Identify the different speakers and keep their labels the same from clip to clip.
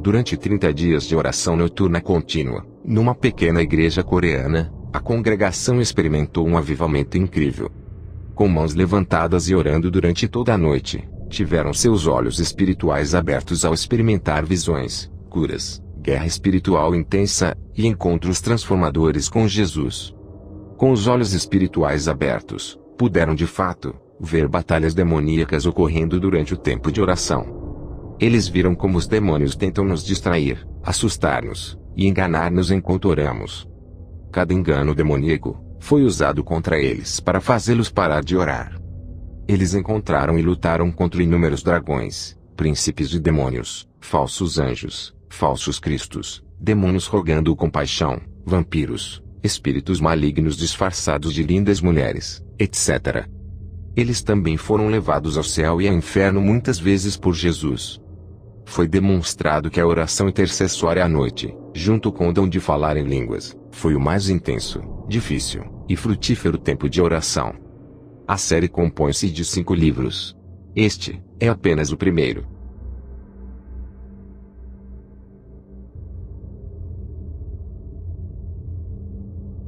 Speaker 1: Durante 30 dias de oração noturna contínua, numa pequena igreja coreana, a congregação experimentou um avivamento incrível. Com mãos levantadas e orando durante toda a noite, tiveram seus olhos espirituais abertos ao experimentar visões, curas, guerra espiritual intensa, e encontros transformadores com Jesus. Com os olhos espirituais abertos, puderam de fato ver batalhas demoníacas ocorrendo durante o tempo de oração. Eles viram como os demônios tentam nos distrair, assustar-nos e enganar-nos enquanto oramos. Cada engano demoníaco foi usado contra eles para fazê-los parar de orar. Eles encontraram e lutaram contra inúmeros dragões, príncipes de demônios, falsos anjos, falsos cristos, demônios rogando compaixão, vampiros, espíritos malignos disfarçados de lindas mulheres, etc. Eles também foram levados ao céu e ao inferno muitas vezes por Jesus. Foi demonstrado que a oração intercessória à noite, junto com o dom de falar em línguas, foi o mais intenso, difícil e frutífero tempo de oração. A série compõe-se de 5 livros. Este é apenas o primeiro.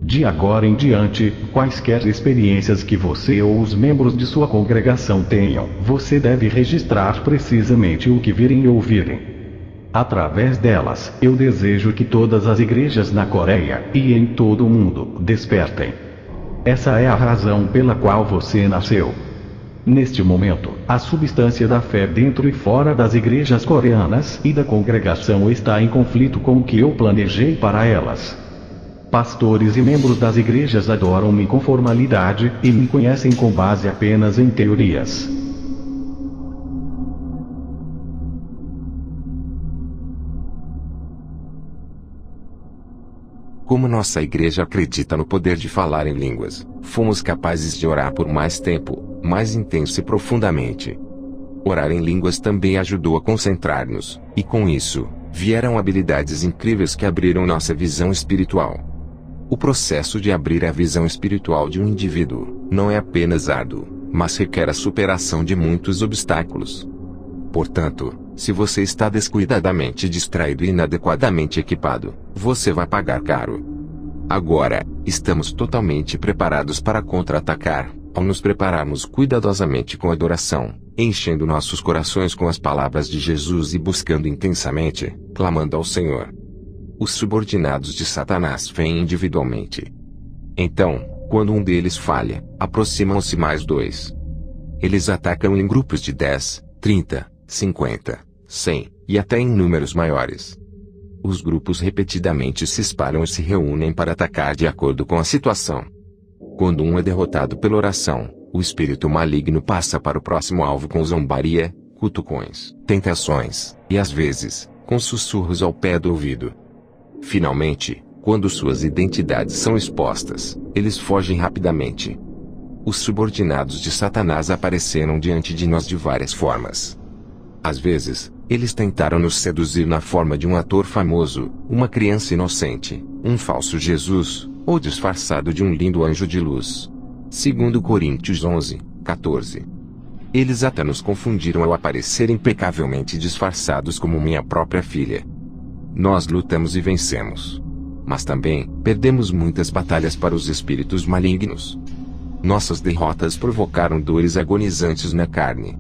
Speaker 2: De agora em diante, quaisquer experiências que você ou os membros de sua congregação tenham, você deve registrar precisamente o que virem e ouvirem. Através delas, eu desejo que todas as igrejas na Coreia e em todo o mundo despertem. Essa é a razão pela qual você nasceu. Neste momento, a substância da fé dentro e fora das igrejas coreanas e da congregação está em conflito com o que eu planejei para elas. Pastores e membros das igrejas adoram-me com formalidade e me conhecem com base apenas em teorias.
Speaker 1: Como nossa igreja acredita no poder de falar em línguas, fomos capazes de orar por mais tempo, mais intenso e profundamente. Orar em línguas também ajudou a concentrar-nos, e com isso, vieram habilidades incríveis que abriram nossa visão espiritual. O processo de abrir a visão espiritual de um indivíduo não é apenas árduo, mas requer a superação de muitos obstáculos. Portanto, se você está descuidadamente distraído e inadequadamente equipado, você vai pagar caro. Agora, estamos totalmente preparados para contra-atacar, ao nos prepararmos cuidadosamente com adoração, enchendo nossos corações com as palavras de Jesus e buscando intensamente, clamando ao Senhor. Os subordinados de Satanás vêm individualmente. Então, quando um deles falha, aproximam-se mais 2. Eles atacam em grupos de 10, 30, 50, 100, e até em números maiores. Os grupos repetidamente se espalham e se reúnem para atacar de acordo com a situação. Quando um é derrotado pela oração, o espírito maligno passa para o próximo alvo com zombaria, cutucões, tentações, e às vezes, com sussurros ao pé do ouvido. Finalmente, quando suas identidades são expostas, eles fogem rapidamente. Os subordinados de Satanás apareceram diante de nós de várias formas. Às vezes, eles tentaram nos seduzir na forma de um ator famoso, uma criança inocente, um falso Jesus, ou disfarçado de um lindo anjo de luz. 2 Coríntios 11, 14. Eles até nos confundiram ao aparecer impecavelmente disfarçados como minha própria filha. Nós lutamos e vencemos. Mas também, perdemos muitas batalhas para os espíritos malignos. Nossas derrotas provocaram dores agonizantes na carne.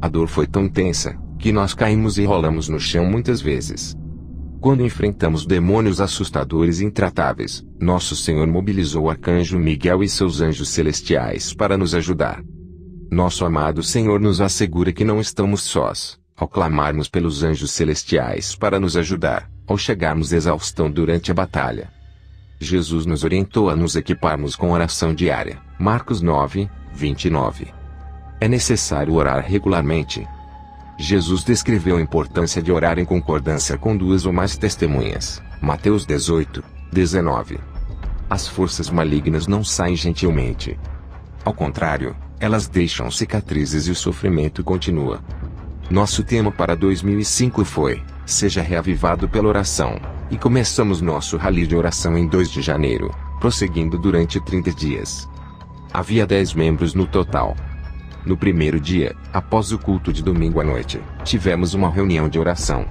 Speaker 1: A dor foi tão intensa, que nós caímos e rolamos no chão muitas vezes. Quando enfrentamos demônios assustadores e intratáveis, nosso Senhor mobilizou o arcanjo Miguel e seus anjos celestiais para nos ajudar. Nosso amado Senhor nos assegura que não estamos sós, ao clamarmos pelos anjos celestiais para nos ajudar, ao chegarmos à exaustão durante a batalha. Jesus nos orientou a nos equiparmos com oração diária, Marcos 9, 29. É necessário orar regularmente. Jesus descreveu a importância de orar em concordância com 2 ou mais testemunhas, Mateus 18, 19. As forças malignas não saem gentilmente. Ao contrário, elas deixam cicatrizes e o sofrimento continua. Nosso tema para 2005 foi: seja reavivado pela oração, e começamos nosso rally de oração em 2 de janeiro, prosseguindo durante 30 dias. Havia 10 membros no total. No primeiro dia, após o culto de domingo à noite, tivemos uma reunião de oração.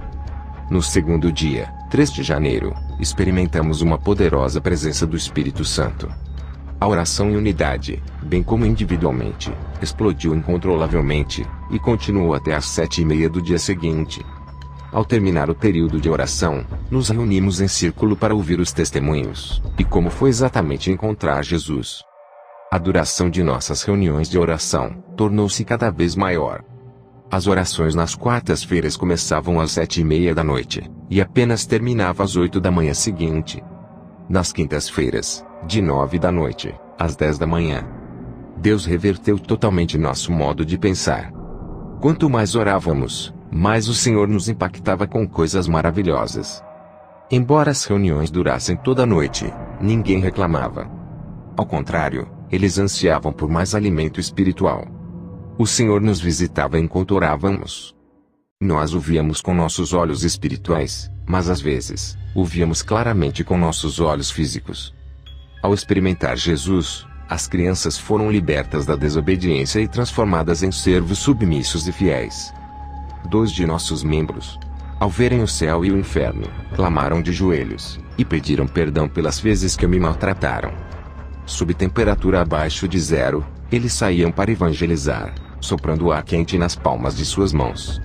Speaker 1: No segundo dia, 3 de janeiro, experimentamos uma poderosa presença do Espírito Santo. A oração em unidade, bem como individualmente, explodiu incontrolavelmente, e continuou até às 7h30 do dia seguinte. Ao terminar o período de oração, nos reunimos em círculo para ouvir os testemunhos, e como foi exatamente encontrar Jesus. A duração de nossas reuniões de oração tornou-se cada vez maior. As orações nas quartas-feiras começavam às 7h30 da noite, e apenas terminavam às 8 da manhã seguinte. Nas quintas-feiras, de 9 da noite, às 10 da manhã. Deus reverteu totalmente nosso modo de pensar. Quanto mais orávamos, mais o Senhor nos impactava com coisas maravilhosas. Embora as reuniões durassem toda a noite, ninguém reclamava. Ao contrário, eles ansiavam por mais alimento espiritual. O Senhor nos visitava enquanto orávamos. Nós o víamos com nossos olhos espirituais, mas às vezes, o víamos claramente com nossos olhos físicos. Ao experimentar Jesus, as crianças foram libertas da desobediência e transformadas em servos submissos e fiéis. 2 de nossos membros, ao verem o céu e o inferno, clamaram de joelhos, e pediram perdão pelas vezes que me maltrataram. Sob temperatura abaixo de 0, eles saíam para evangelizar, soprando ar quente nas palmas de suas mãos.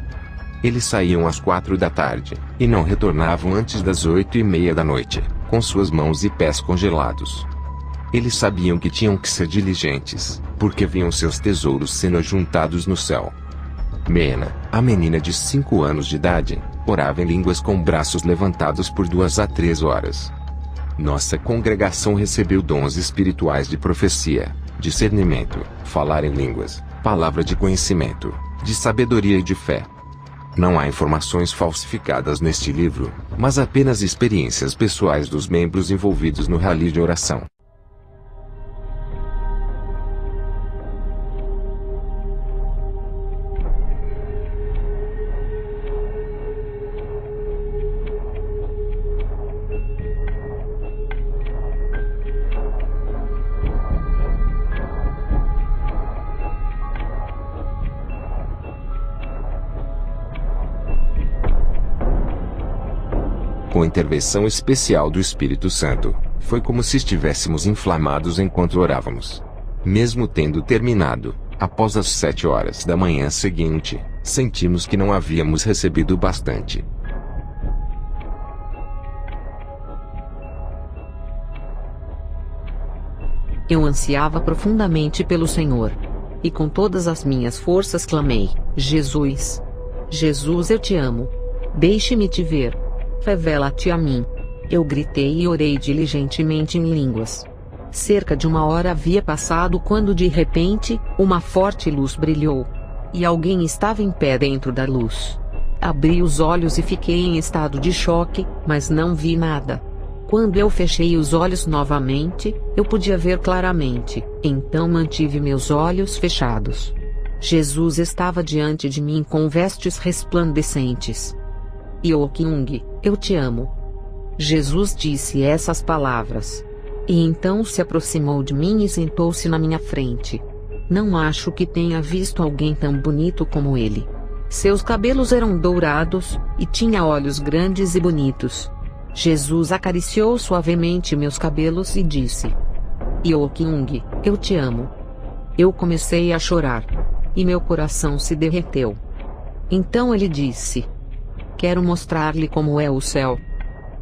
Speaker 1: Eles saíam às 4 da tarde, e não retornavam antes das 8h30 da noite, com suas mãos e pés congelados. Eles sabiam que tinham que ser diligentes, porque viam seus tesouros sendo juntados no céu. Mena, a menina de 5 anos de idade, orava em línguas com braços levantados por 2 a 3 horas. Nossa congregação recebeu dons espirituais de profecia, discernimento, falar em línguas, palavra de conhecimento, de sabedoria e de fé. Não há informações falsificadas neste livro, mas apenas experiências pessoais dos membros envolvidos no rally de oração. Com intervenção especial do Espírito Santo, foi como se estivéssemos inflamados enquanto orávamos. Mesmo tendo terminado, após as 7 horas da manhã seguinte, sentimos que não havíamos recebido bastante.
Speaker 3: Eu ansiava profundamente pelo Senhor. E com todas as minhas forças clamei: Jesus! Jesus, eu te amo. Deixe-me te ver. Revela-te a mim. Eu gritei e orei diligentemente em línguas. Cerca de 1 hora havia passado quando de repente, uma forte luz brilhou. E alguém estava em pé dentro da luz. Abri os olhos e fiquei em estado de choque, mas não vi nada. Quando eu fechei os olhos novamente, eu podia ver claramente, então mantive meus olhos fechados. Jesus estava diante de mim com vestes resplandecentes. Yokyung, eu te amo. Jesus disse essas palavras. E então se aproximou de mim e sentou-se na minha frente. Não acho que tenha visto alguém tão bonito como ele. Seus cabelos eram dourados, e tinha olhos grandes e bonitos. Jesus acariciou suavemente meus cabelos e disse: Yokyung, eu te amo. Eu comecei a chorar. E meu coração se derreteu. Então ele disse: Quero mostrar-lhe como é o céu.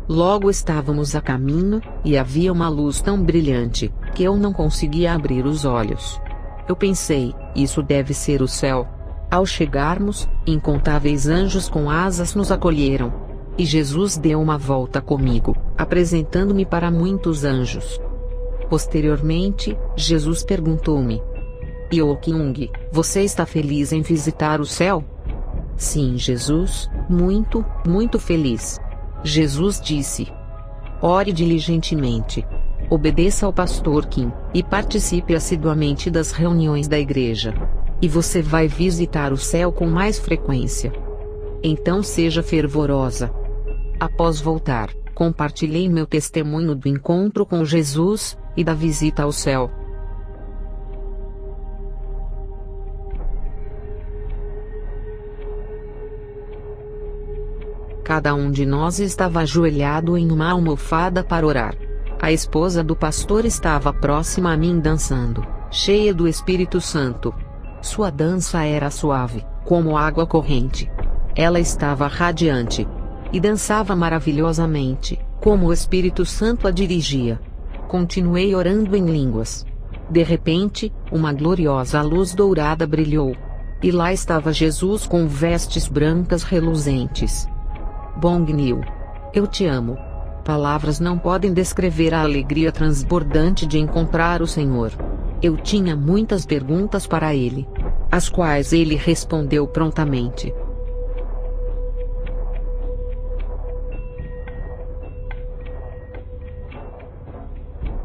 Speaker 3: Logo estávamos a caminho, e havia uma luz tão brilhante, que eu não conseguia abrir os olhos. Eu pensei, isso deve ser o céu. Ao chegarmos, incontáveis anjos com asas nos acolheram. E Jesus deu uma volta comigo, apresentando-me para muitos anjos. Posteriormente, Jesus perguntou-me: Yokyung, você está feliz em visitar o céu? Sim, Jesus, muito, muito feliz. Jesus disse: Ore diligentemente. Obedeça ao pastor Kim, e participe assiduamente das reuniões da igreja. E você vai visitar o céu com mais frequência. Então seja fervorosa. Após voltar, compartilhei meu testemunho do encontro com Jesus, e da visita ao céu. Cada um de nós estava ajoelhado em uma almofada para orar. A esposa do pastor estava próxima a mim dançando, cheia do Espírito Santo. Sua dança era suave, como água corrente. Ela estava radiante e dançava maravilhosamente, como o Espírito Santo a dirigia. Continuei orando em línguas. De repente, uma gloriosa luz dourada brilhou. E lá estava Jesus com vestes brancas reluzentes. Bong Nil, eu te amo. Palavras não podem descrever a alegria transbordante de encontrar o Senhor. Eu tinha muitas perguntas para ele, as quais ele respondeu prontamente.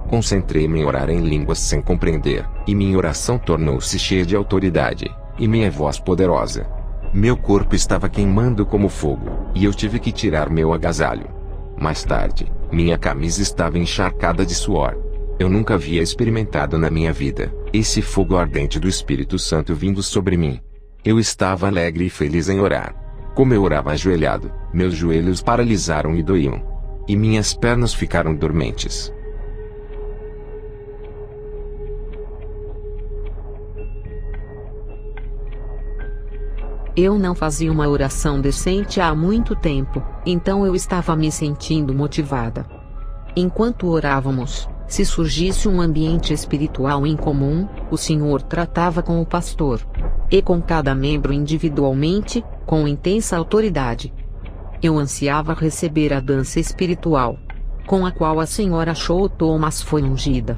Speaker 1: Concentrei-me em orar em línguas sem compreender, e minha oração tornou-se cheia de autoridade, e minha voz poderosa. Meu corpo estava queimando como fogo, e eu tive que tirar meu agasalho. Mais tarde, minha camisa estava encharcada de suor. Eu nunca havia experimentado na minha vida esse fogo ardente do Espírito Santo vindo sobre mim. Eu estava alegre e feliz em orar. Como eu orava ajoelhado, meus joelhos paralisaram e doíam. E minhas pernas ficaram dormentes.
Speaker 3: Eu não fazia uma oração decente há muito tempo, então eu estava me sentindo motivada. Enquanto orávamos, se surgisse um ambiente espiritual incomum, o Senhor tratava com o pastor. E com cada membro individualmente, com intensa autoridade. Eu ansiava receber a dança espiritual, com a qual a senhora Cho Thomas foi ungida.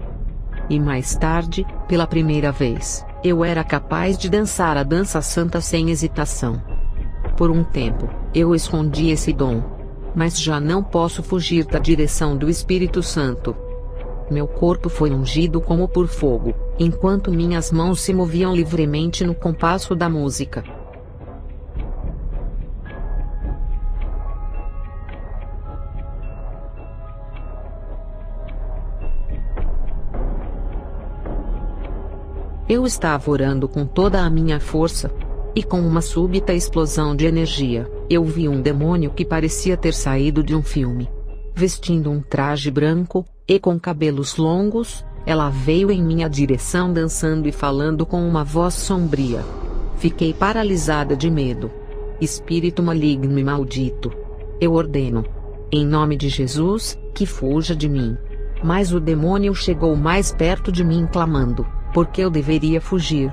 Speaker 3: E mais tarde, pela primeira vez, eu era capaz de dançar a dança santa sem hesitação. Por um tempo, eu escondi esse dom. Mas já não posso fugir da direção do Espírito Santo. Meu corpo foi ungido como por fogo, enquanto minhas mãos se moviam livremente no compasso da música. Eu estava orando com toda a minha força. E com uma súbita explosão de energia, eu vi um demônio que parecia ter saído de um filme. Vestindo um traje branco, e com cabelos longos, ela veio em minha direção dançando e falando com uma voz sombria. Fiquei paralisada de medo. Espírito maligno e maldito. Eu ordeno, em nome de Jesus, que fuja de mim. Mas o demônio chegou mais perto de mim clamando, porque eu deveria fugir.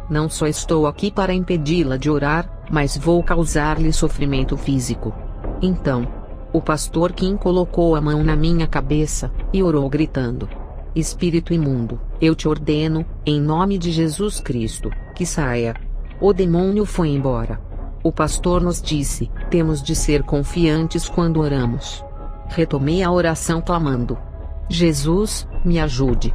Speaker 3: Não só estou aqui para impedi-la de orar, mas vou causar-lhe sofrimento físico. Então, o pastor Kim colocou a mão na minha cabeça, e orou gritando: Espírito imundo, eu te ordeno, em nome de Jesus Cristo, que saia. O demônio foi embora. O pastor nos disse: temos de ser confiantes quando oramos. Retomei a oração clamando: Jesus, me ajude.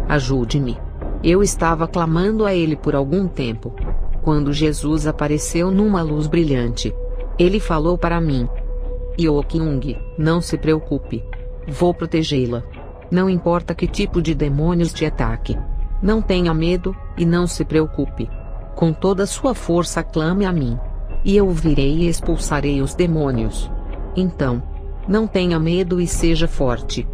Speaker 3: Ajude-me. Eu estava clamando a ele por algum tempo. Quando Jesus apareceu numa luz brilhante, ele falou para mim: Yokyung, não se preocupe. Vou protegê-la. Não importa que tipo de demônios te ataque. Não tenha medo, e não se preocupe. Com toda sua força clame a mim. E eu virei e expulsarei os demônios. Então, não tenha medo e seja forte.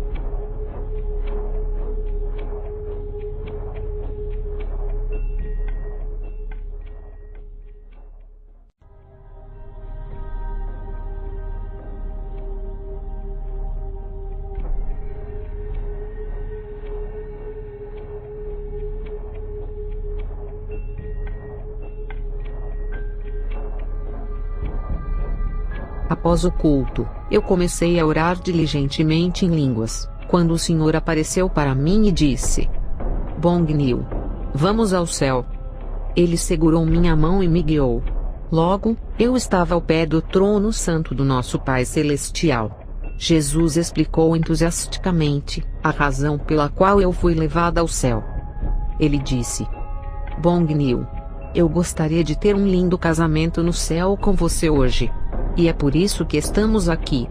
Speaker 3: Após o culto, eu comecei a orar diligentemente em línguas, quando o Senhor apareceu para mim e disse: Bong Nil, vamos ao céu. Ele segurou minha mão e me guiou. Logo, eu estava ao pé do trono santo do nosso Pai Celestial. Jesus explicou entusiasticamente a razão pela qual eu fui levada ao céu. Ele disse: Bong Nil, eu gostaria de ter um lindo casamento no céu com você hoje. E é por isso que estamos aqui.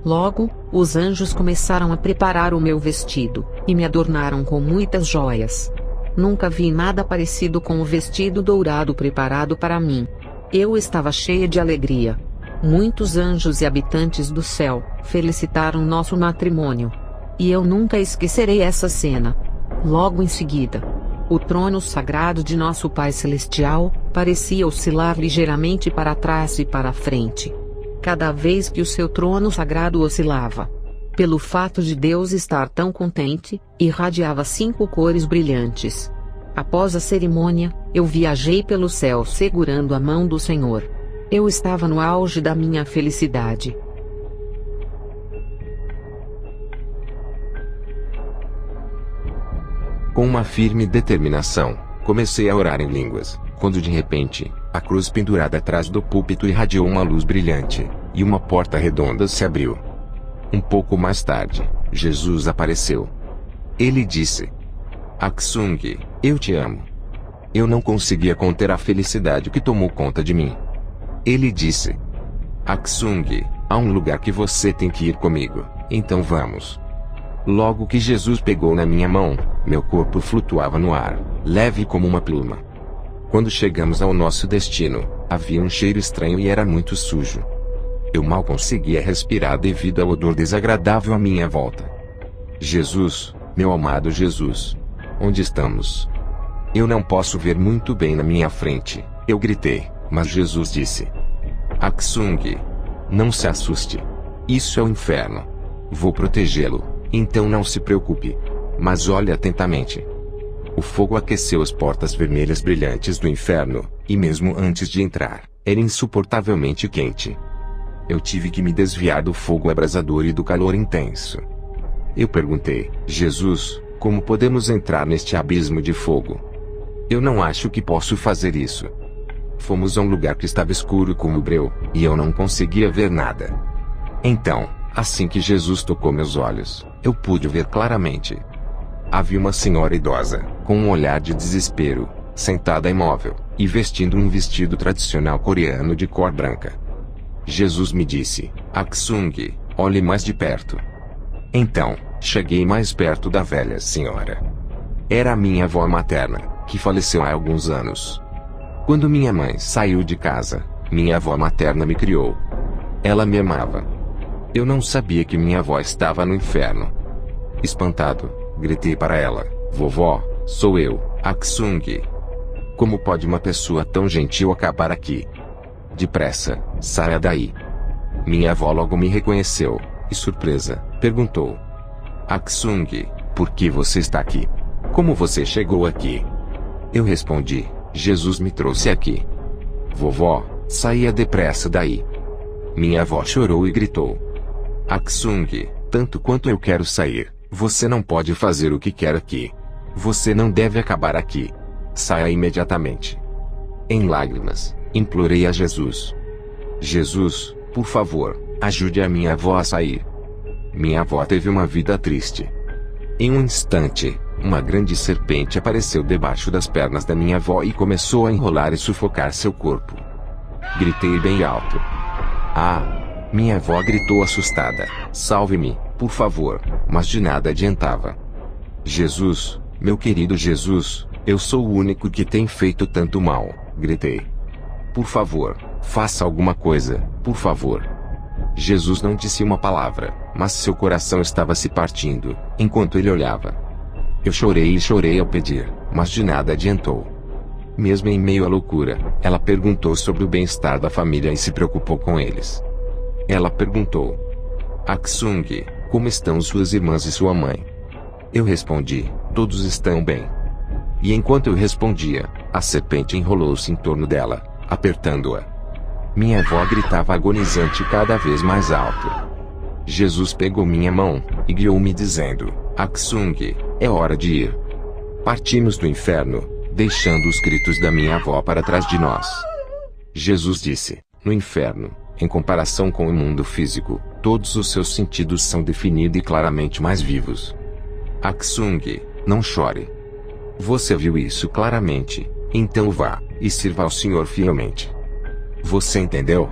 Speaker 3: Logo, os anjos começaram a preparar o meu vestido, e me adornaram com muitas joias. Nunca vi nada parecido com o vestido dourado preparado para mim. Eu estava cheia de alegria. Muitos anjos e habitantes do céu felicitaram nosso matrimônio. E eu nunca esquecerei essa cena. Logo em seguida, o trono sagrado de nosso Pai Celestial parecia oscilar ligeiramente para trás e para frente. Cada vez que o seu trono sagrado oscilava, pelo fato de Deus estar tão contente, irradiava 5 cores brilhantes. Após a cerimônia, eu viajei pelo céu segurando a mão do Senhor. Eu estava no auge da minha felicidade.
Speaker 1: Com uma firme determinação, comecei a orar em línguas, quando de repente, a cruz pendurada atrás do púlpito irradiou uma luz brilhante, e uma porta redonda se abriu. Um pouco mais tarde, Jesus apareceu. Ele disse: Aksung, eu te amo. Eu não conseguia conter a felicidade que tomou conta de mim. Ele disse: Aksung, há um lugar que você tem que ir comigo, então vamos. Logo que Jesus pegou na minha mão, meu corpo flutuava no ar, leve como uma pluma. Quando chegamos ao nosso destino, havia um cheiro estranho e era muito sujo. Eu mal conseguia respirar devido ao odor desagradável à minha volta. Jesus, meu amado Jesus, onde estamos? Eu não posso ver muito bem na minha frente, eu gritei, mas Jesus disse: Aksung, não se assuste. Isso é o inferno. Vou protegê-lo, então não se preocupe. Mas olhe atentamente. O fogo aqueceu as portas vermelhas brilhantes do inferno, e mesmo antes de entrar, era insuportavelmente quente. Eu tive que me desviar do fogo abrasador e do calor intenso. Eu perguntei: Jesus, como podemos entrar neste abismo de fogo? Eu não acho que posso fazer isso. Fomos a um lugar que estava escuro como breu, e eu não conseguia ver nada. Então, assim que Jesus tocou meus olhos, eu pude ver claramente. Havia uma senhora idosa, com um olhar de desespero, sentada imóvel, e vestindo um vestido tradicional coreano de cor branca. Jesus me disse: Aksung, olhe mais de perto. Então, cheguei mais perto da velha senhora. Era a minha avó materna, que faleceu há alguns anos. Quando minha mãe saiu de casa, minha avó materna me criou. Ela me amava. Eu não sabia que minha avó estava no inferno. Espantado, gritei para ela: Vovó, sou eu, Aksung. Como pode uma pessoa tão gentil acabar aqui? Depressa, saia daí. Minha avó logo me reconheceu, e surpresa, perguntou: Aksung, por que você está aqui? Como você chegou aqui? Eu respondi: Jesus me trouxe aqui. Vovó, saia depressa daí. Minha avó chorou e gritou: Aksung, tanto quanto eu quero sair, você não pode fazer o que quer aqui. Você não deve acabar aqui. Saia imediatamente. Em lágrimas, implorei a Jesus: Jesus, por favor, ajude a minha avó a sair. Minha avó teve uma vida triste. Em um instante, uma grande serpente apareceu debaixo das pernas da minha avó e começou a enrolar e sufocar seu corpo. Gritei bem alto. Ah! Minha avó gritou assustada: Salve-me, por favor, mas de nada adiantava. Jesus, meu querido Jesus, eu sou o único que tem feito tanto mal, gritei. Por favor, faça alguma coisa, por favor. Jesus não disse uma palavra, mas seu coração estava se partindo, enquanto ele olhava. Eu chorei e chorei ao pedir, mas de nada adiantou. Mesmo em meio à loucura, ela perguntou sobre o bem-estar da família e se preocupou com eles. Ela perguntou: Aksung, como estão suas irmãs e sua mãe? Eu respondi: todos estão bem. E enquanto eu respondia, a serpente enrolou-se em torno dela, apertando-a. Minha avó gritava agonizante cada vez mais alto. Jesus pegou minha mão, e guiou-me dizendo: Aksung, é hora de ir. Partimos do inferno, deixando os gritos da minha avó para trás de nós. Jesus disse: no inferno, em comparação com o mundo físico, todos os seus sentidos são definidos e claramente mais vivos. Aksung, não chore. Você viu isso claramente, então vá, e sirva ao Senhor fielmente. Você entendeu?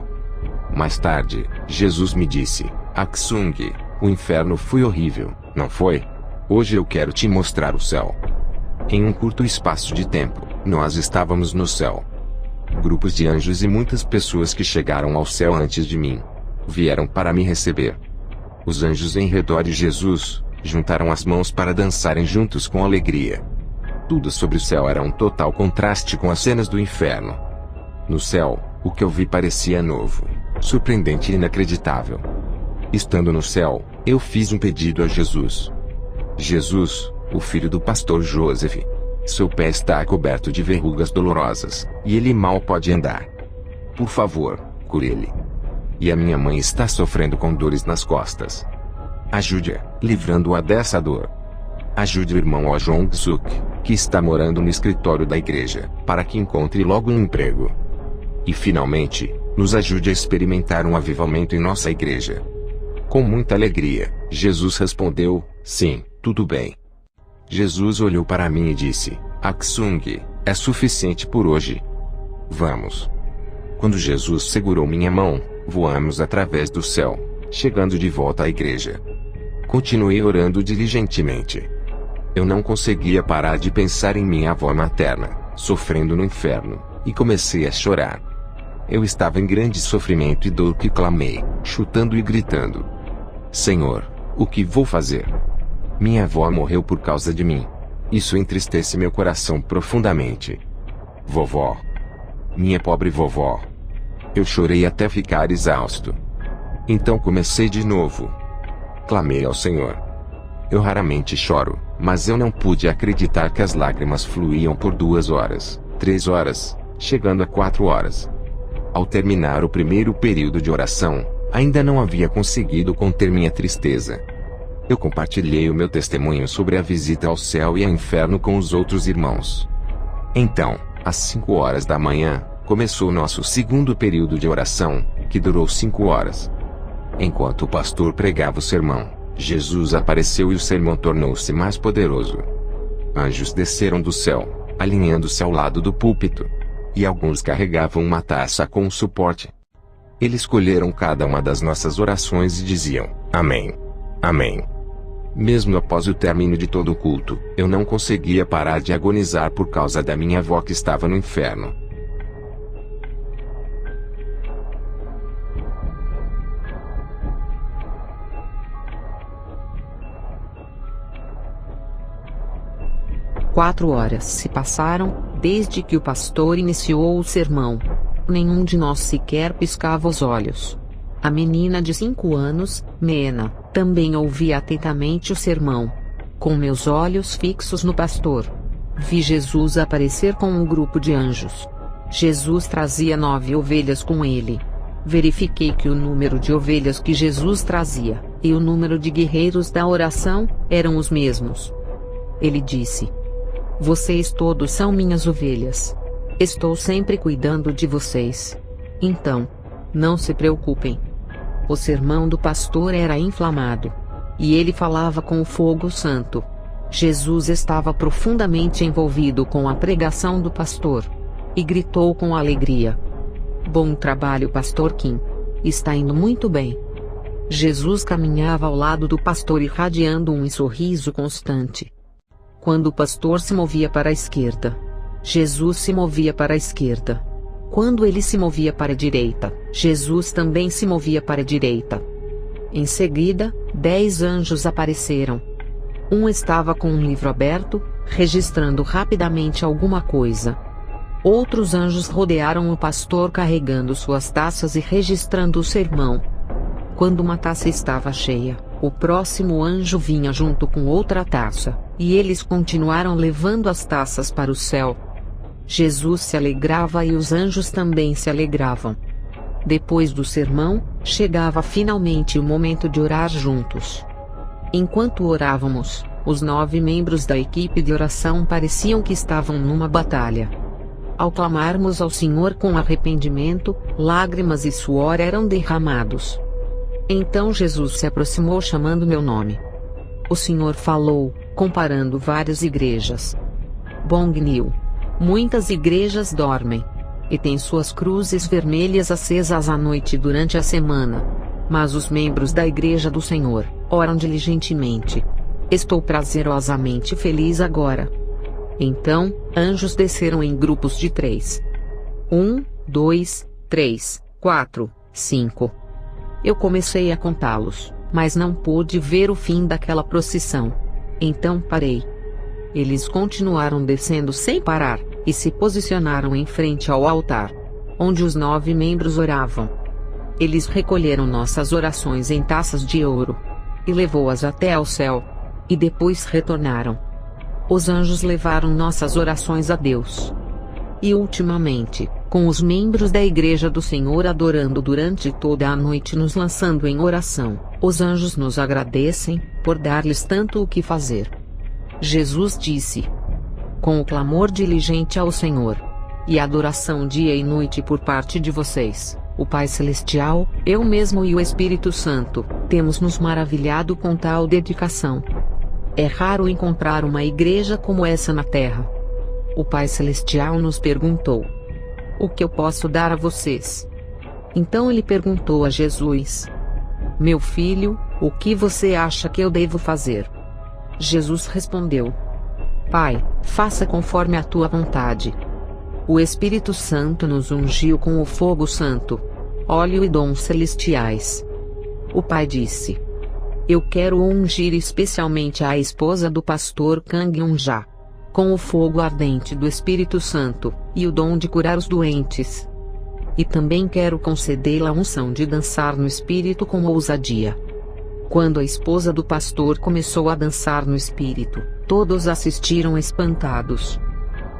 Speaker 1: Mais tarde, Jesus me disse: Aksung, o inferno foi horrível, não foi? Hoje eu quero te mostrar o céu. Em um curto espaço de tempo, nós estávamos no céu. Grupos de anjos e muitas pessoas que chegaram ao céu antes de mim vieram para me receber. Os anjos em redor de Jesus juntaram as mãos para dançarem juntos com alegria. Tudo sobre o céu era um total contraste com as cenas do inferno. No céu, o que eu vi parecia novo, surpreendente e inacreditável. Estando no céu, eu fiz um pedido a Jesus. Jesus, o filho do pastor Joseph. Seu pé está coberto de verrugas dolorosas, e ele mal pode andar. Por favor, cure ele. E a minha mãe está sofrendo com dores nas costas. Ajude-a, livrando-a dessa dor. Ajude o irmão O Jong-suk, que está morando no escritório da igreja, para que encontre logo um emprego. E finalmente, nos ajude a experimentar um avivamento em nossa igreja. Com muita alegria, Jesus respondeu, sim, tudo bem. Jesus olhou para mim e disse, Aksung, é suficiente por hoje. Vamos. Quando Jesus segurou minha mão, voamos através do céu, chegando de volta à igreja. Continuei orando diligentemente. Eu não conseguia parar de pensar em minha avó materna, sofrendo no inferno, e comecei a chorar. Eu estava em grande sofrimento e dor que clamei, chutando e gritando. Senhor, o que vou fazer? Minha avó morreu por causa de mim. Isso entristece meu coração profundamente. Vovó. Minha pobre vovó. Eu chorei até ficar exausto. Então comecei de novo. Clamei ao Senhor. Eu raramente choro, mas eu não pude acreditar que as lágrimas fluíam por 2 horas, 3 horas, chegando a 4 horas. Ao terminar o primeiro período de oração, ainda não havia conseguido conter minha tristeza. Eu compartilhei o meu testemunho sobre a visita ao céu e ao inferno com os outros irmãos. Então, às 5 horas da manhã, começou nosso segundo período de oração, que durou 5 horas. Enquanto o pastor pregava o sermão, Jesus apareceu e o sermão tornou-se mais poderoso. Anjos desceram do céu, alinhando-se ao lado do púlpito. E alguns carregavam uma taça com um suporte. Eles colheram cada uma das nossas orações e diziam, Amém. Amém. Mesmo após o término de todo o culto, eu não conseguia parar de agonizar por causa da minha avó que estava no inferno.
Speaker 3: Quatro horas se passaram, desde que o pastor iniciou o sermão. Nenhum de nós sequer piscava os olhos. A menina de 5 anos, Mena, também ouvia atentamente o sermão. Com meus olhos fixos no pastor, vi Jesus aparecer com um grupo de anjos. Jesus trazia 9 ovelhas com ele. Verifiquei que o número de ovelhas que Jesus trazia, e o número de guerreiros da oração, eram os mesmos. Ele disse, vocês todos são minhas ovelhas. Estou sempre cuidando de vocês. Então, não se preocupem. O sermão do pastor era inflamado. E ele falava com o fogo santo. Jesus estava profundamente envolvido com a pregação do pastor. E gritou com alegria. Bom trabalho, pastor Kim. Está indo muito bem. Jesus caminhava ao lado do pastor irradiando um sorriso constante. Quando o pastor se movia para a esquerda, Jesus se movia para a esquerda. Quando ele se movia para a direita, Jesus também se movia para a direita. Em seguida, 10 anjos apareceram. Um estava com um livro aberto, registrando rapidamente alguma coisa. Outros anjos rodearam o pastor carregando suas taças e registrando o sermão. Quando uma taça estava cheia, o próximo anjo vinha junto com outra taça, e eles continuaram levando as taças para o céu. Jesus se alegrava e os anjos também se alegravam. Depois do sermão, chegava finalmente o momento de orar juntos. Enquanto orávamos, os 9 membros da equipe de oração pareciam que estavam numa batalha. Ao clamarmos ao Senhor com arrependimento, lágrimas e suor eram derramados. Então Jesus se aproximou chamando meu nome. O Senhor falou, comparando várias igrejas. Bongniu. Muitas igrejas dormem. E têm suas cruzes vermelhas acesas à noite durante a semana. Mas os membros da igreja do Senhor oram diligentemente. Estou prazerosamente feliz agora. Então, anjos desceram em grupos de 3. 1, 2, 3, 4, 5. Eu comecei a contá-los, mas não pude ver o fim daquela procissão. Então parei. Eles continuaram descendo sem parar, e se posicionaram em frente ao altar, onde os 9 membros oravam. Eles recolheram nossas orações em taças de ouro, e levou-as até ao céu, e depois retornaram. Os anjos levaram nossas orações a Deus. E ultimamente, com os membros da Igreja do Senhor adorando durante toda a noite nos lançando em oração, os anjos nos agradecem, por dar-lhes tanto o que fazer. Jesus disse: com o clamor diligente ao Senhor, e adoração dia e noite por parte de vocês, o Pai Celestial, eu mesmo e o Espírito Santo, temos nos maravilhado com tal dedicação. É raro encontrar uma igreja como essa na Terra. O Pai Celestial nos perguntou: o que eu posso dar a vocês? Então ele perguntou a Jesus: meu filho, o que você acha que eu devo fazer? Jesus respondeu: Pai, faça conforme a tua vontade. O Espírito Santo nos ungiu com o fogo santo, óleo e dons celestiais. O Pai disse: eu quero ungir especialmente a esposa do pastor Kang Yun-ja, com o fogo ardente do Espírito Santo, e o dom de curar os doentes. E também quero concedê-la a unção de dançar no Espírito com ousadia. Quando a esposa do pastor começou a dançar no Espírito, todos assistiram espantados.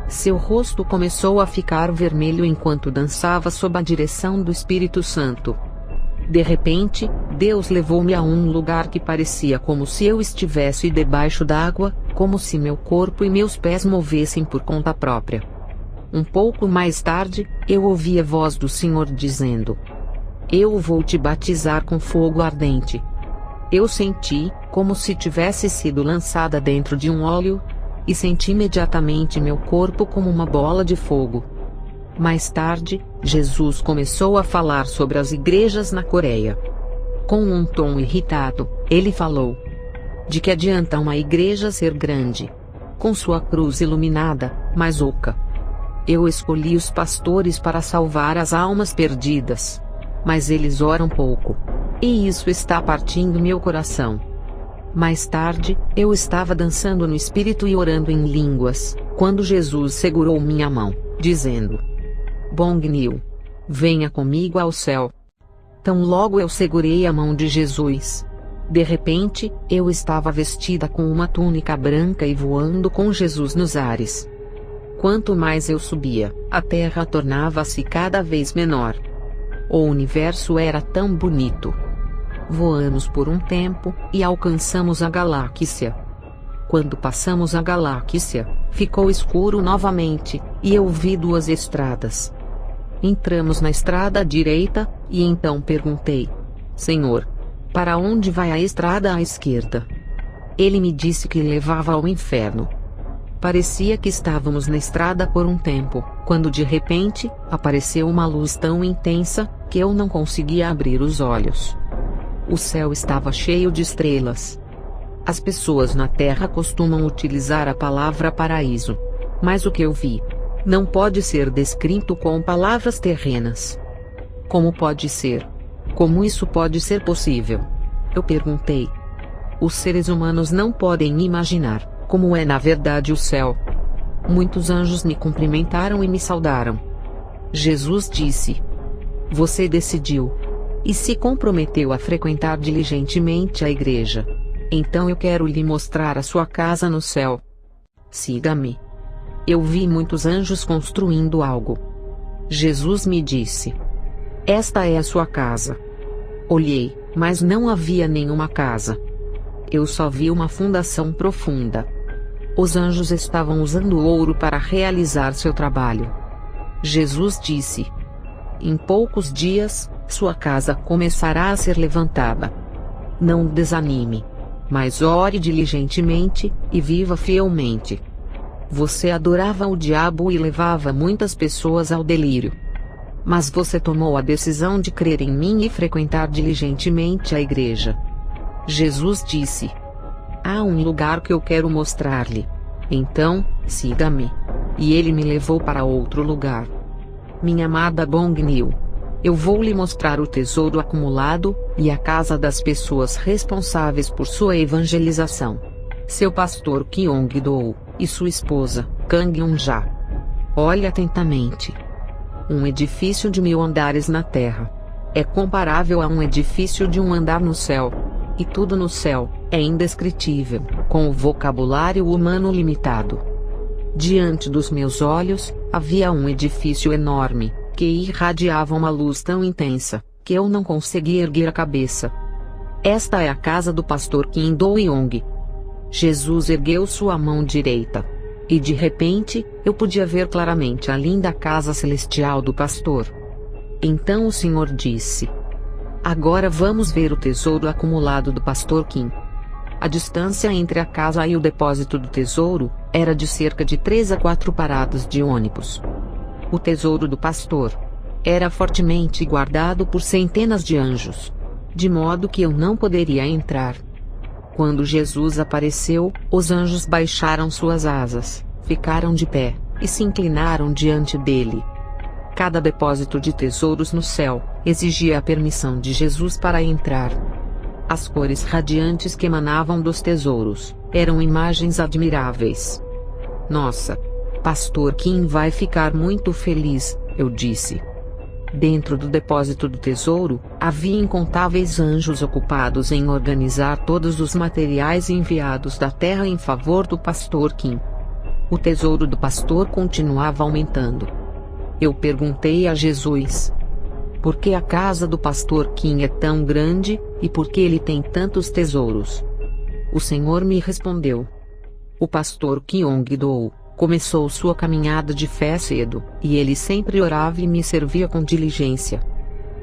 Speaker 3: Seu rosto começou a ficar vermelho enquanto dançava sob a direção do Espírito Santo. De repente, Deus levou-me a um lugar que parecia como se eu estivesse debaixo d'água, como se meu corpo e meus pés movessem por conta própria. Um pouco mais tarde, eu ouvi a voz do Senhor dizendo: eu vou te batizar com fogo ardente. Eu senti, como se tivesse sido lançada dentro de um óleo, e senti imediatamente meu corpo como uma bola de fogo. Mais tarde, Jesus começou a falar sobre as igrejas na Coreia. Com um tom irritado, ele falou: de que adianta uma igreja ser grande, com sua cruz iluminada, mas oca? Eu escolhi os pastores para salvar as almas perdidas, mas eles oram pouco. E isso está partindo meu coração. Mais tarde, eu estava dançando no Espírito e orando em línguas, quando Jesus segurou minha mão, dizendo: Bong-nil, venha comigo ao céu. Tão logo eu segurei a mão de Jesus. De repente, eu estava vestida com uma túnica branca e voando com Jesus nos ares. Quanto mais eu subia, a terra tornava-se cada vez menor. O universo era tão bonito. Voamos por um tempo, e alcançamos a galáxia. Quando passamos a galáxia, ficou escuro novamente, e eu vi 2 estradas. Entramos na estrada direita, e então perguntei: Senhor, para onde vai a estrada à esquerda? Ele me disse que levava ao inferno. Parecia que estávamos na estrada por um tempo, quando de repente, apareceu uma luz tão intensa, que eu não conseguia abrir os olhos. O céu estava cheio de estrelas. As pessoas na Terra costumam utilizar a palavra paraíso. Mas o que eu vi não pode ser descrito com palavras terrenas. Como pode ser? Como isso pode ser possível? Eu perguntei. Os seres humanos não podem imaginar como é na verdade o céu. Muitos anjos me cumprimentaram e me saudaram. Jesus disse: você decidiu e se comprometeu a frequentar diligentemente a igreja. Então eu quero lhe mostrar a sua casa no céu. Siga-me. Eu vi muitos anjos construindo algo. Jesus me disse: esta é a sua casa. Olhei, mas não havia nenhuma casa. Eu só vi uma fundação profunda. Os anjos estavam usando ouro para realizar seu trabalho. Jesus disse: em poucos dias, sua casa começará a ser levantada. Não desanime, mas ore diligentemente, e viva fielmente. Você adorava o diabo e levava muitas pessoas ao delírio. Mas você tomou a decisão de crer em mim e frequentar diligentemente a igreja. Jesus disse: há um lugar que eu quero mostrar-lhe. Então, siga-me. E ele me levou para outro lugar. minha amada Bong Nil. Eu vou lhe mostrar o tesouro acumulado, e a casa das pessoas responsáveis por sua evangelização. Seu pastor Kyong-do, e sua esposa, Kang Yun-ja. Olhe atentamente. Um edifício de 1000 andares na terra é comparável a um edifício de 1 andar no céu. E tudo no céu é indescritível, com o vocabulário humano limitado. Diante dos meus olhos, havia um edifício enorme, que irradiava uma luz tão intensa, que eu não conseguia erguer a cabeça. Esta é a casa do pastor Kim Do-young. Jesus ergueu sua mão direita. E de repente, eu podia ver claramente a linda casa celestial do pastor. Então o Senhor disse: agora vamos ver o tesouro acumulado do pastor Kim. A distância entre a casa e o depósito do tesouro era de cerca de 3 a 4 paradas de ônibus. O tesouro do pastor era fortemente guardado por centenas de anjos, de modo que eu não poderia entrar. Quando Jesus apareceu, os anjos baixaram suas asas, ficaram de pé, e se inclinaram diante dele. Cada depósito de tesouros no céu exigia a permissão de Jesus para entrar. As cores radiantes que emanavam dos tesouros eram imagens admiráveis. Nossa! Pastor Kim vai ficar muito feliz, eu disse. Dentro do depósito do tesouro, havia incontáveis anjos ocupados em organizar todos os materiais enviados da terra em favor do pastor Kim. O tesouro do pastor continuava aumentando. Eu perguntei a Jesus: por que a casa do pastor Kim é tão grande, e por que ele tem tantos tesouros? O Senhor me respondeu: o pastor Kyong-do começou sua caminhada de fé cedo, e ele sempre orava e me servia com diligência.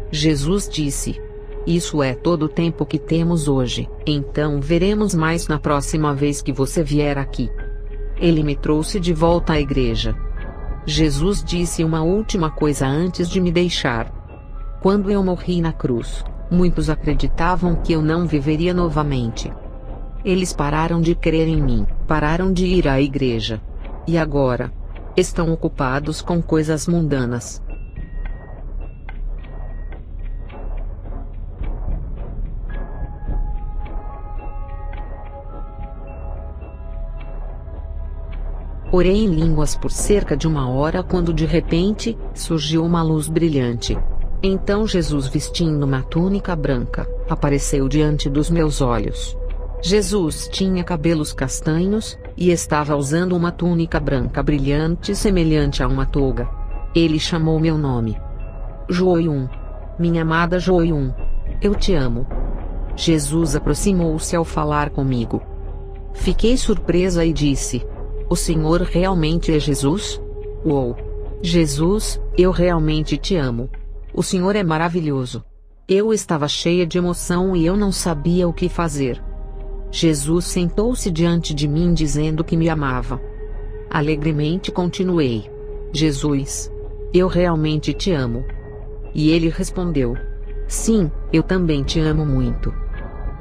Speaker 3: Jesus disse: isso é todo o tempo que temos hoje, então veremos mais na próxima vez que você vier aqui. Ele me trouxe de volta à igreja. Jesus disse uma última coisa antes de me deixar. Quando eu morri na cruz, muitos acreditavam que eu não viveria novamente. Eles pararam de crer em mim, pararam de ir à igreja. E agora? Estão ocupados com coisas mundanas. Orei em línguas por cerca de 1 hora quando de repente, surgiu uma luz brilhante. Então Jesus, vestindo uma túnica branca, apareceu diante dos meus olhos. Jesus tinha cabelos castanhos, e estava usando uma túnica branca brilhante semelhante a uma toga. Ele chamou meu nome. Jo-young. Minha amada Jo-young. Eu te amo. Jesus aproximou-se ao falar comigo. Fiquei surpresa e disse: o Senhor realmente é Jesus? Uou! Jesus, eu realmente te amo. O Senhor é maravilhoso. Eu estava cheia de emoção e eu não sabia o que fazer. Jesus sentou-se diante de mim dizendo que me amava. Alegremente continuei: Jesus, eu realmente te amo. E ele respondeu: sim, eu também te amo muito.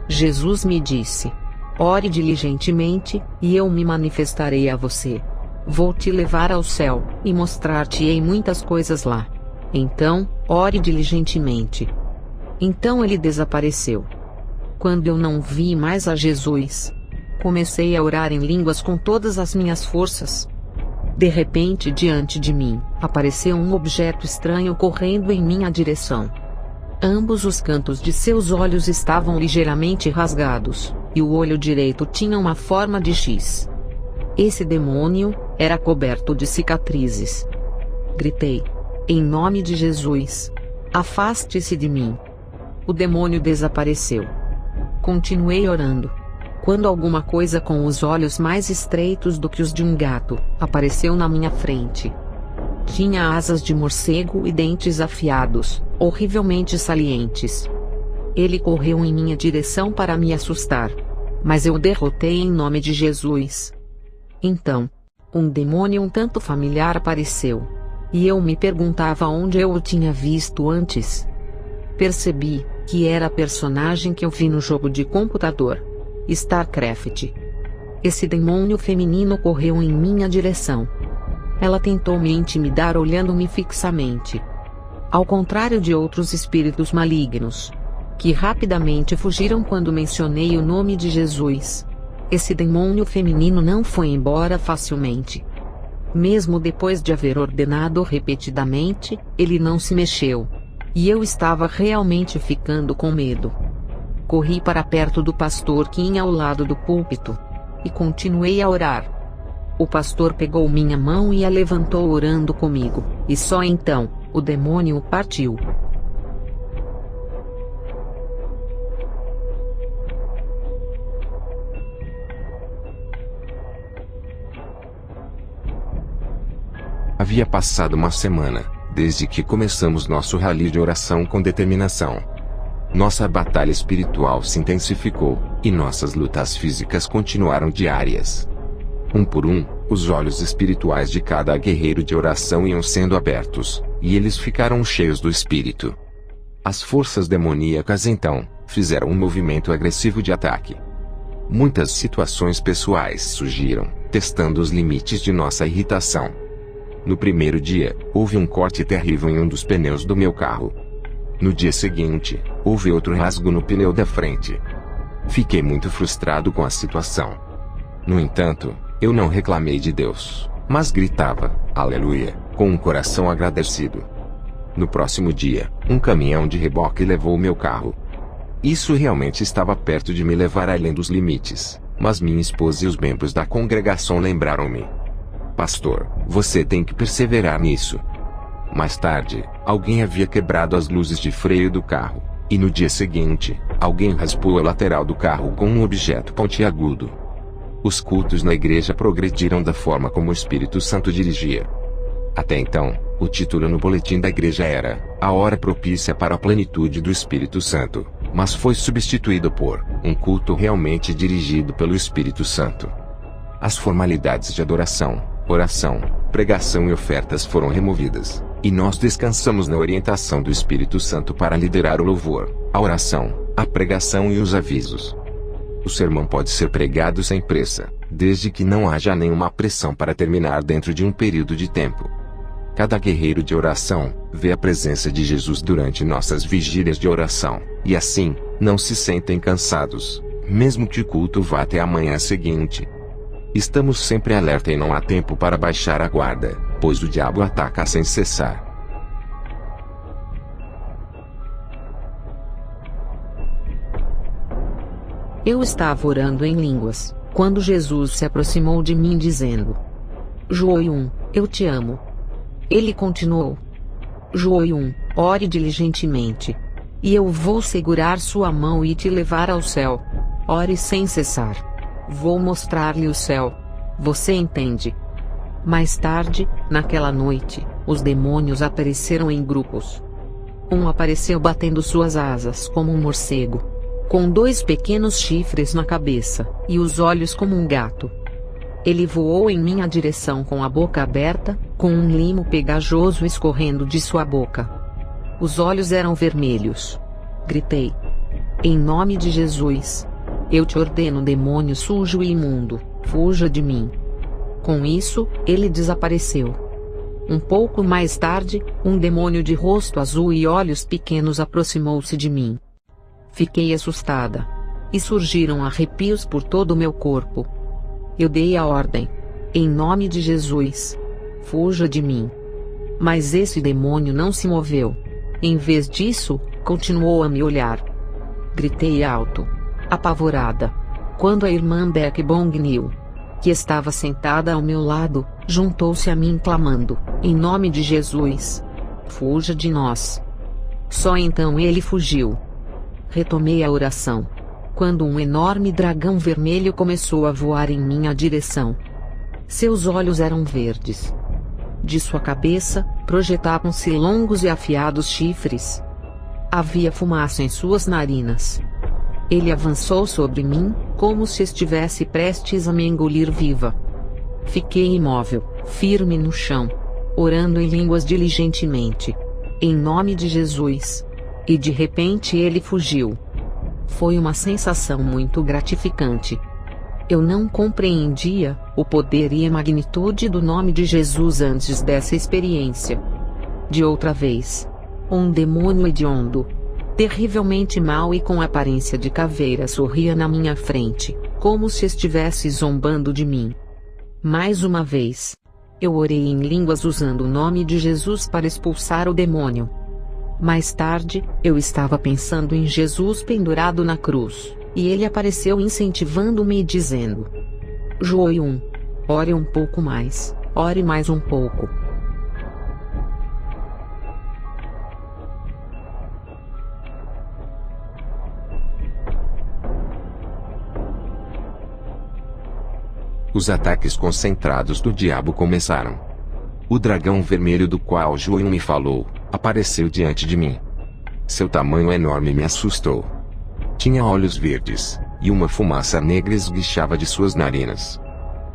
Speaker 3: Jesus me disse: ore diligentemente, e eu me manifestarei a você. Vou te levar ao céu, e mostrar-te-ei muitas coisas lá. Então, ore diligentemente. Então ele desapareceu. Quando eu não vi mais a Jesus, comecei a orar em línguas com todas as minhas forças. De repente, diante de mim, apareceu um objeto estranho correndo em minha direção. Ambos os cantos de seus olhos estavam ligeiramente rasgados, e o olho direito tinha uma forma de X. Esse demônio era coberto de cicatrizes. Gritei: em nome de Jesus, afaste-se de mim. O demônio desapareceu. Continuei orando, quando alguma coisa com os olhos mais estreitos do que os de um gato apareceu na minha frente. Tinha asas de morcego e dentes afiados, horrivelmente salientes. Ele correu em minha direção para me assustar, mas eu o derrotei em nome de Jesus. Então, um demônio um tanto familiar apareceu, e eu me perguntava onde eu o tinha visto antes. Percebi que era a personagem que eu vi no jogo de computador, StarCraft. Esse demônio feminino correu em minha direção. Ela tentou me intimidar olhando-me fixamente. Ao contrário de outros espíritos malignos, que rapidamente fugiram quando mencionei o nome de Jesus, esse demônio feminino não foi embora facilmente. Mesmo depois de haver ordenado repetidamente, ele não se mexeu. E eu estava realmente ficando com medo. Corri para perto do pastor Kim ao lado do púlpito. E continuei a orar. O pastor pegou minha mão e a levantou orando comigo, e só então, o demônio partiu.
Speaker 1: Havia passado uma semana, desde que começamos nosso rally de oração com determinação. Nossa batalha espiritual se intensificou, e nossas lutas físicas continuaram diárias. Um por um, os olhos espirituais de cada guerreiro de oração iam sendo abertos, e eles ficaram cheios do Espírito. As forças demoníacas então, fizeram um movimento agressivo de ataque. Muitas situações pessoais surgiram, testando os limites de nossa irritação. No primeiro dia, houve um corte terrível em um dos pneus do meu carro. No dia seguinte, houve outro rasgo no pneu da frente. Fiquei muito frustrado com a situação. No entanto, eu não reclamei de Deus, mas gritava, aleluia, com um coração agradecido. No próximo dia, um caminhão de reboque levou meu carro. Isso realmente estava perto de me levar além dos limites, mas minha esposa e os membros da congregação lembraram-me. Pastor, você tem que perseverar nisso. Mais tarde, alguém havia quebrado as luzes de freio do carro, e no dia seguinte, alguém raspou a lateral do carro com um objeto pontiagudo. Os cultos na igreja progrediram da forma como o Espírito Santo dirigia. Até então, o título no boletim da igreja era A Hora Propícia para a Plenitude do Espírito Santo, mas foi substituído por Um Culto Realmente Dirigido pelo Espírito Santo. As formalidades de adoração, oração, pregação e ofertas foram removidas, e nós descansamos na orientação do Espírito Santo para liderar o louvor, a oração, a pregação e os avisos. O sermão pode ser pregado sem pressa, desde que não haja nenhuma pressão para terminar dentro de um período de tempo. Cada guerreiro de oração vê a presença de Jesus durante nossas vigílias de oração, e assim, não se sentem cansados, mesmo que o culto vá até a manhã seguinte. Estamos sempre alerta e não há tempo para baixar a guarda, pois o diabo ataca sem cessar.
Speaker 3: Eu estava orando em línguas, quando Jesus se aproximou de mim dizendo: Joium, eu te amo. Ele continuou: Joium, ore diligentemente. E eu vou segurar sua mão e te levar ao céu. Ore sem cessar. Vou mostrar-lhe o céu. Você entende? Mais tarde, naquela noite, os demônios apareceram em grupos. Um apareceu batendo suas asas como um morcego, com 2 pequenos chifres na cabeça, e os olhos como um gato. Ele voou em minha direção com a boca aberta, com um limo pegajoso escorrendo de sua boca. Os olhos eram vermelhos. Gritei: Em nome de Jesus, eu te ordeno, demônio sujo e imundo, fuja de mim. Com isso, ele desapareceu. Um pouco mais tarde, um demônio de rosto azul e olhos pequenos aproximou-se de mim. Fiquei assustada. E surgiram arrepios por todo o meu corpo. Eu dei a ordem: Em nome de Jesus, fuja de mim. Mas esse demônio não se moveu. Em vez disso, continuou a me olhar. Gritei alto, apavorada, quando a irmã Beck Bongnil, que estava sentada ao meu lado, juntou-se a mim clamando: Em nome de Jesus, fuja de nós. Só então ele fugiu. Retomei a oração, quando um enorme dragão vermelho começou a voar em minha direção. Seus olhos eram verdes. De sua cabeça, projetavam-se longos e afiados chifres. Havia fumaça em suas narinas. Ele avançou sobre mim, como se estivesse prestes a me engolir viva. Fiquei imóvel, firme no chão, orando em línguas diligentemente. Em nome de Jesus. E de repente ele fugiu. Foi uma sensação muito gratificante. Eu não compreendia o poder e a magnitude do nome de Jesus antes dessa experiência. De outra vez, um demônio hediondo, terrivelmente mau e com aparência de caveira sorria na minha frente, como se estivesse zombando de mim. Mais uma vez, eu orei em línguas usando o nome de Jesus para expulsar o demônio. Mais tarde, eu estava pensando em Jesus pendurado na cruz, e ele apareceu incentivando-me e dizendo: João, ore um pouco mais, ore mais um pouco.
Speaker 1: Os ataques concentrados do diabo começaram. O dragão vermelho do qual João me falou, apareceu diante de mim. Seu tamanho enorme me assustou. Tinha olhos verdes, e uma fumaça negra esguichava de suas narinas.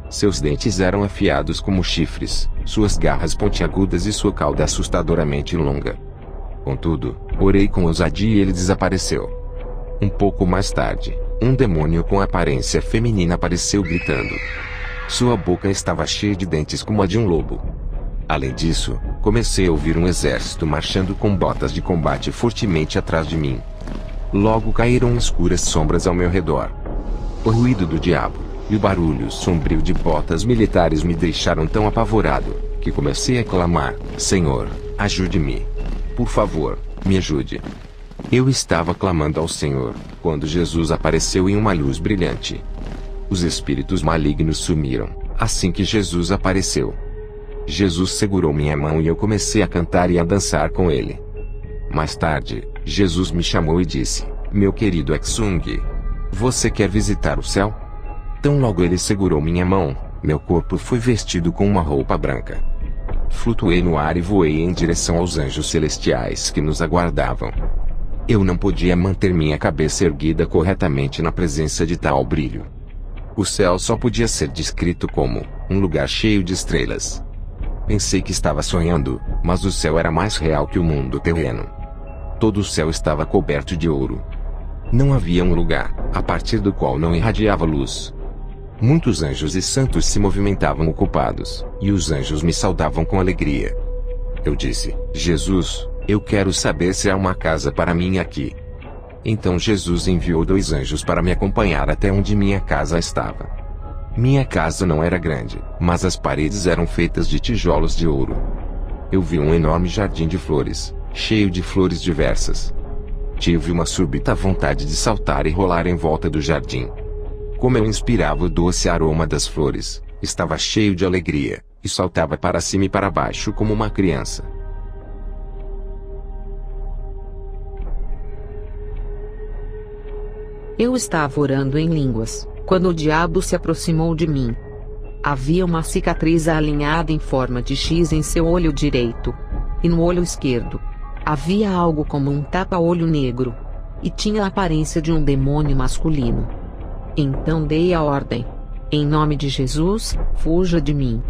Speaker 1: Seus dentes eram afiados como chifres, suas garras pontiagudas e sua cauda assustadoramente longa. Contudo, orei com ousadia e ele desapareceu. Um pouco mais tarde, um demônio com aparência feminina apareceu gritando. Sua boca estava cheia de dentes como a de um lobo. Além disso, comecei a ouvir um exército marchando com botas de combate fortemente atrás de mim. Logo caíram escuras sombras ao meu redor. O ruído do diabo e o barulho sombrio de botas militares me deixaram tão apavorado, que comecei a clamar: Senhor, ajude-me. Por favor, me ajude. Eu estava clamando ao Senhor, quando Jesus apareceu em uma luz brilhante. Os espíritos malignos sumiram, assim que Jesus apareceu. Jesus segurou minha mão e eu comecei a cantar e a dançar com ele. Mais tarde, Jesus me chamou e disse: Meu querido Exung, você quer visitar o céu? Tão logo ele segurou minha mão, meu corpo foi vestido com uma roupa branca. Flutuei no ar e voei em direção aos anjos celestiais que nos aguardavam. Eu não podia manter minha cabeça erguida corretamente na presença de tal brilho. O céu só podia ser descrito como um lugar cheio de estrelas. Pensei que estava sonhando, mas o céu era mais real que o mundo terreno. Todo o céu estava coberto de ouro. Não havia um lugar, a partir do qual não irradiava luz. Muitos anjos e santos se movimentavam ocupados, e os anjos me saudavam com alegria. Eu disse: Jesus, eu quero saber se há uma casa para mim aqui. Então Jesus enviou 2 anjos para me acompanhar até onde minha casa estava. Minha casa não era grande, mas as paredes eram feitas de tijolos de ouro. Eu vi um enorme jardim de flores, cheio de flores diversas. Tive uma súbita vontade de saltar e rolar em volta do jardim. Como eu inspirava o doce aroma das flores, estava cheio de alegria, e saltava para cima e para baixo como uma criança.
Speaker 3: Eu estava orando em línguas, quando o diabo se aproximou de mim. Havia uma cicatriz alinhada em forma de X em seu olho direito. E no olho esquerdo, havia algo como um tapa-olho negro. E tinha a aparência de um demônio masculino. Então dei a ordem: em nome de Jesus, fuja de mim.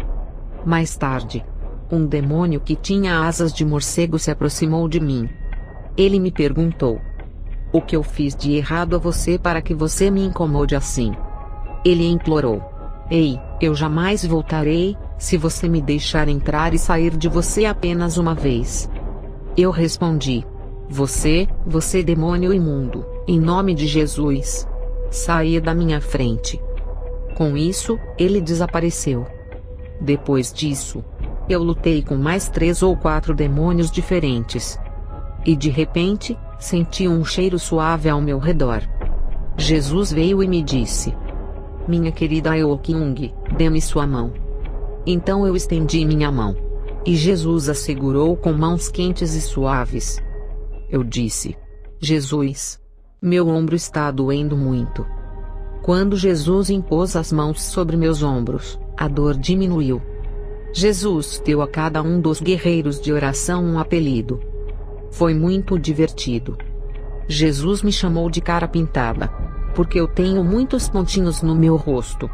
Speaker 3: Mais tarde, um demônio que tinha asas de morcego se aproximou de mim. Ele me perguntou: o que eu fiz de errado a você para que você me incomode assim? Ele implorou: ei, eu jamais voltarei, se você me deixar entrar e sair de você apenas uma vez. Eu respondi: você demônio imundo, em nome de Jesus, saia da minha frente. Com isso, ele desapareceu. Depois disso, eu lutei com mais 3 ou 4 demônios diferentes. E de repente, senti um cheiro suave ao meu redor. Jesus veio e me disse: minha querida Eokyung, dê-me sua mão. Então eu estendi minha mão. E Jesus a segurou com mãos quentes e suaves. Eu disse: Jesus, meu ombro está doendo muito. Quando Jesus impôs as mãos sobre meus ombros, a dor diminuiu. Jesus deu a cada um dos guerreiros de oração um apelido. Foi muito divertido. Jesus me chamou de cara pintada, porque eu tenho muitos pontinhos no meu rosto.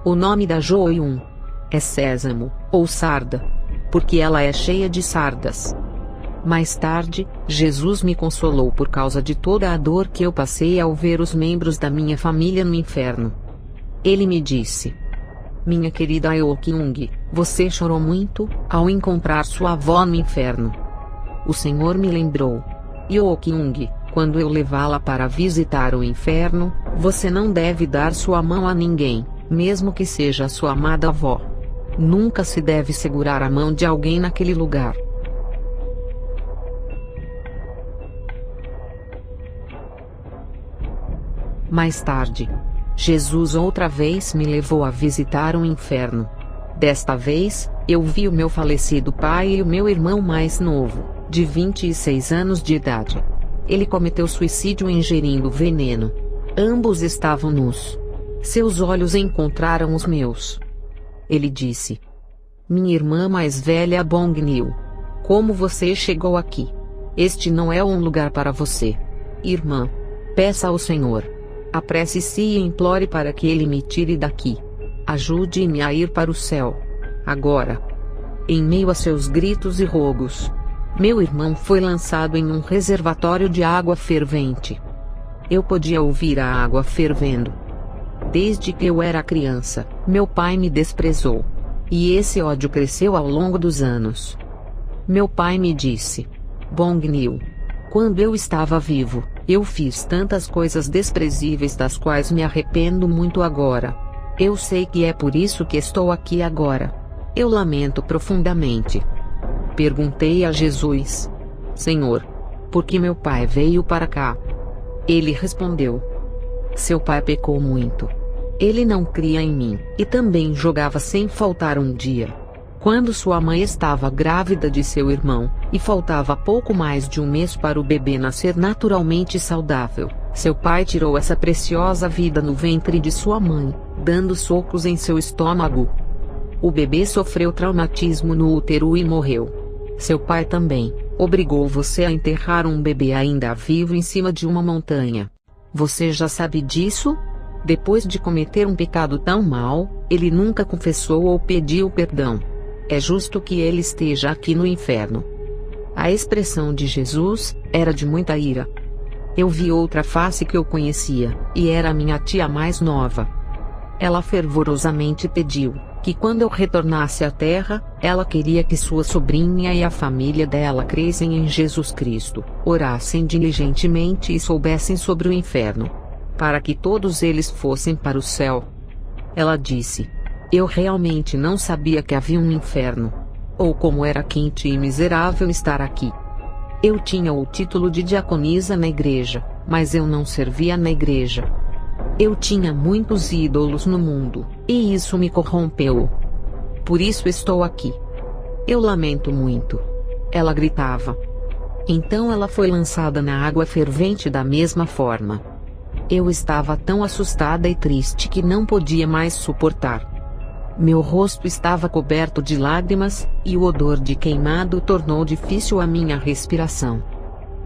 Speaker 3: O nome da Joyun é Sésamo, ou Sarda, porque ela é cheia de sardas. Mais tarde, Jesus me consolou por causa de toda a dor que eu passei ao ver os membros da minha família no inferno. Ele me disse: minha querida Eo Kyung, você chorou muito ao encontrar sua avó no inferno. O Senhor me lembrou. Eo Kyung, quando eu levá-la para visitar o inferno, você não deve dar sua mão a ninguém, mesmo que seja sua amada avó. Nunca se deve segurar a mão de alguém naquele lugar. Mais tarde, Jesus outra vez me levou a visitar o inferno. Desta vez, eu vi o meu falecido pai e o meu irmão mais novo, de 26 anos de idade. Ele cometeu suicídio ingerindo veneno. Ambos estavam nus. Seus olhos encontraram os meus. Ele disse: minha irmã mais velha Bong Nil, como você chegou aqui? Este não é um lugar para você. Irmã, peça ao Senhor. Apresse-se e implore para que Ele me tire daqui. Ajude-me a ir para o céu. Agora. Em meio a seus gritos e rogos, meu irmão foi lançado em um reservatório de água fervente. Eu podia ouvir a água fervendo. Desde que eu era criança, meu pai me desprezou. E esse ódio cresceu ao longo dos anos. Meu pai me disse: Bong Nil, quando eu estava vivo, eu fiz tantas coisas desprezíveis das quais me arrependo muito agora. Eu sei que é por isso que estou aqui agora. Eu lamento profundamente. Perguntei a Jesus: Senhor, por que meu pai veio para cá? Ele respondeu: seu pai pecou muito. Ele não cria em mim, e também jogava sem faltar um dia. Quando sua mãe estava grávida de seu irmão, e faltava pouco mais de um mês para o bebê nascer naturalmente saudável, seu pai tirou essa preciosa vida no ventre de sua mãe, dando socos em seu estômago. O bebê sofreu traumatismo no útero e morreu. Seu pai também obrigou você a enterrar um bebê ainda vivo em cima de uma montanha. Você já sabe disso? Depois de cometer um pecado tão mau, ele nunca confessou ou pediu perdão. É justo que ele esteja aqui no inferno. A expressão de Jesus era de muita ira. Eu vi outra face que eu conhecia, e era minha tia mais nova. Ela fervorosamente pediu que quando eu retornasse à terra, ela queria que sua sobrinha e a família dela crescem em Jesus Cristo, orassem diligentemente e soubessem sobre o inferno, para que todos eles fossem para o céu. Ela disse: eu realmente não sabia que havia um inferno. Ou como era quente e miserável estar aqui. Eu tinha o título de diaconisa na igreja, mas eu não servia na igreja. Eu tinha muitos ídolos no mundo, e isso me corrompeu. Por isso estou aqui. Eu lamento muito. Ela gritava. Então ela foi lançada na água fervente da mesma forma. Eu estava tão assustada e triste que não podia mais suportar. Meu rosto estava coberto de lágrimas, e o odor de queimado tornou difícil a minha respiração.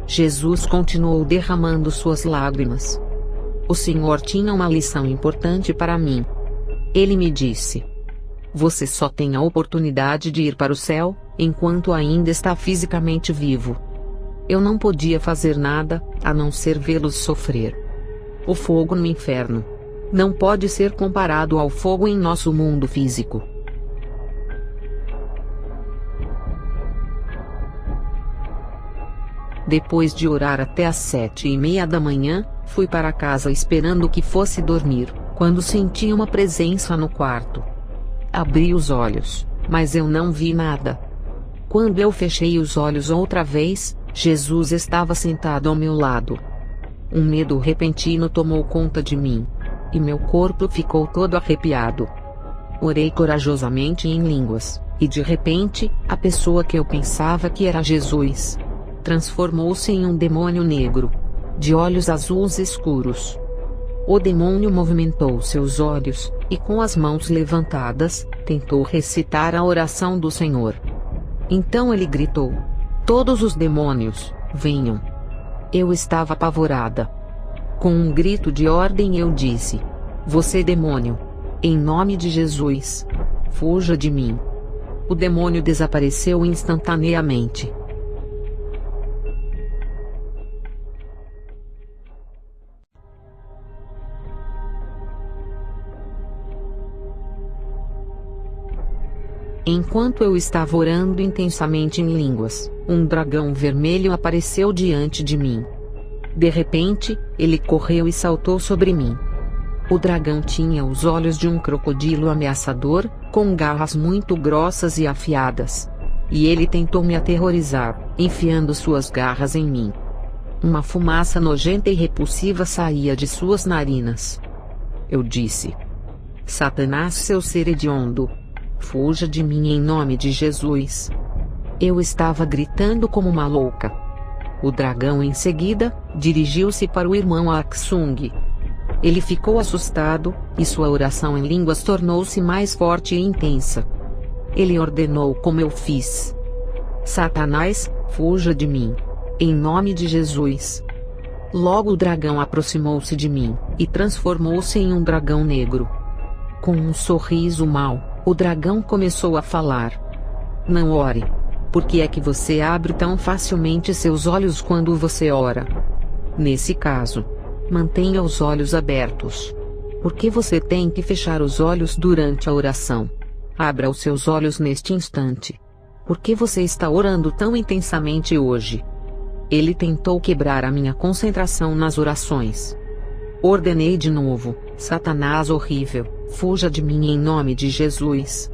Speaker 3: Jesus continuou derramando suas lágrimas. O Senhor tinha uma lição importante para mim. Ele me disse: você só tem a oportunidade de ir para o céu, enquanto ainda está fisicamente vivo. Eu não podia fazer nada, a não ser vê-los sofrer. O fogo no inferno não pode ser comparado ao fogo em nosso mundo físico. Depois de orar até às 7:30 da manhã, fui para casa esperando que fosse dormir, quando senti uma presença no quarto. Abri os olhos, mas eu não vi nada. Quando eu fechei os olhos outra vez, Jesus estava sentado ao meu lado. Um medo repentino tomou conta de mim. E meu corpo ficou todo arrepiado. Orei corajosamente em línguas, e de repente, a pessoa que eu pensava que era Jesus transformou-se em um demônio negro, de olhos azuis escuros. O demônio movimentou seus olhos, e com as mãos levantadas, tentou recitar a oração do Senhor. Então ele gritou: todos os demônios, venham! Eu estava apavorada. Com um grito de ordem eu disse: você demônio! Em nome de Jesus, fuja de mim! O demônio desapareceu instantaneamente. Enquanto eu estava orando intensamente em línguas, um dragão vermelho apareceu diante de mim. De repente, ele correu e saltou sobre mim. O dragão tinha os olhos de um crocodilo ameaçador, com garras muito grossas e afiadas. E ele tentou me aterrorizar, enfiando suas garras em mim. Uma fumaça nojenta e repulsiva saía de suas narinas. Eu disse: Satanás, seu ser hediondo! Fuja de mim em nome de Jesus! Eu estava gritando como uma louca. O dragão em seguida, dirigiu-se para o irmão Aksung. Ele ficou assustado, e sua oração em línguas tornou-se mais forte e intensa. Ele ordenou como eu fiz: Satanás, fuja de mim! Em nome de Jesus! Logo o dragão aproximou-se de mim, e transformou-se em um dragão negro. Com um sorriso mau, o dragão começou a falar: Não ore. Por que é que você abre tão facilmente seus olhos quando você ora? Nesse caso, mantenha os olhos abertos. Por que você tem que fechar os olhos durante a oração? Abra os seus olhos neste instante. Por que você está orando tão intensamente hoje? Ele tentou quebrar a minha concentração nas orações. Ordenei de novo: Satanás horrível, fuja de mim em nome de Jesus!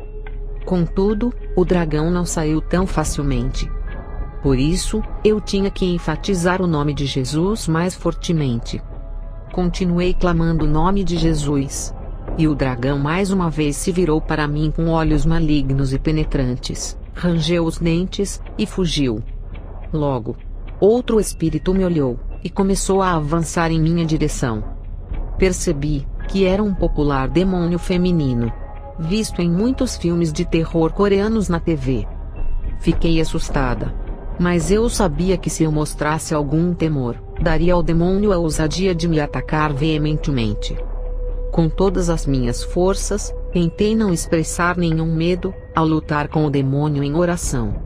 Speaker 3: Contudo, o dragão não saiu tão facilmente. Por isso, eu tinha que enfatizar o nome de Jesus mais fortemente. Continuei clamando o nome de Jesus. E o dragão mais uma vez se virou para mim com olhos malignos e penetrantes, rangeu os dentes, e fugiu. Logo, outro espírito me olhou, e começou a avançar em minha direção. Percebi que era um popular demônio feminino, visto em muitos filmes de terror coreanos na TV. Fiquei assustada. Mas eu sabia que se eu mostrasse algum temor, daria ao demônio a ousadia de me atacar veementemente. Com todas as minhas forças, tentei não expressar nenhum medo, ao lutar com o demônio em oração.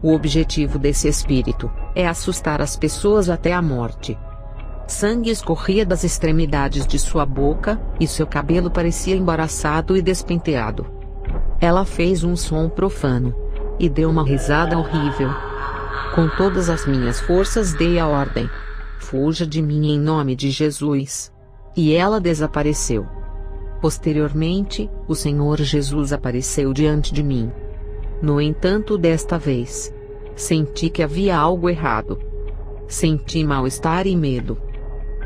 Speaker 3: O objetivo desse espírito é assustar as pessoas até a morte. Sangue escorria das extremidades de sua boca, e seu cabelo parecia embaraçado e despenteado. Ela fez um som profano. E deu uma risada horrível. Com todas as minhas forças dei a ordem: Fuja de mim em nome de Jesus! E ela desapareceu. Posteriormente, o Senhor Jesus apareceu diante de mim. No entanto, desta vez, senti que havia algo errado. Senti mal-estar e medo.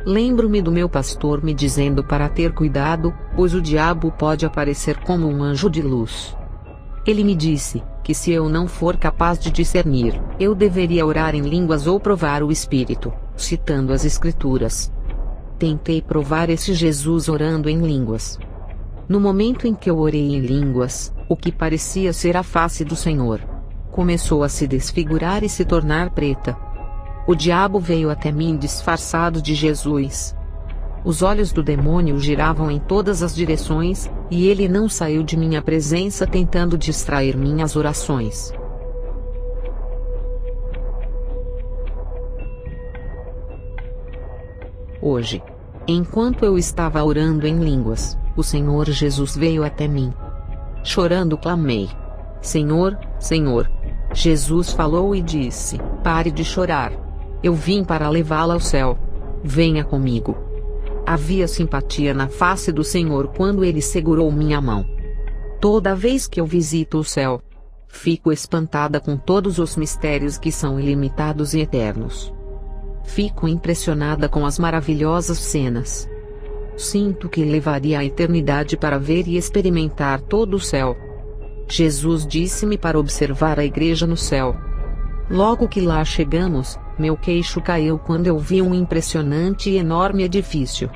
Speaker 3: Lembro-me do meu pastor me dizendo para ter cuidado, pois o diabo pode aparecer como um anjo de luz. Ele me disse que se eu não for capaz de discernir, eu deveria orar em línguas ou provar o Espírito, citando as Escrituras. Tentei provar esse Jesus orando em línguas. No momento em que eu orei em línguas, o que parecia ser a face do Senhor começou a se desfigurar e se tornar preta. O diabo veio até mim disfarçado de Jesus. Os olhos do demônio giravam em todas as direções, e ele não saiu de minha presença tentando distrair minhas orações. Hoje, enquanto eu estava orando em línguas, o Senhor Jesus veio até mim. Chorando clamei: Senhor, Senhor! Jesus falou e disse: Pare de chorar. Eu vim para levá-la ao céu. Venha comigo. Havia simpatia na face do Senhor quando ele segurou minha mão. Toda vez que eu visito o céu, fico espantada com todos os mistérios que são ilimitados e eternos. Fico impressionada com as maravilhosas cenas. Sinto que levaria a eternidade para ver e experimentar todo o céu. Jesus disse-me para observar a igreja no céu. Logo que lá chegamos, meu queixo caiu quando eu vi um impressionante e enorme edifício.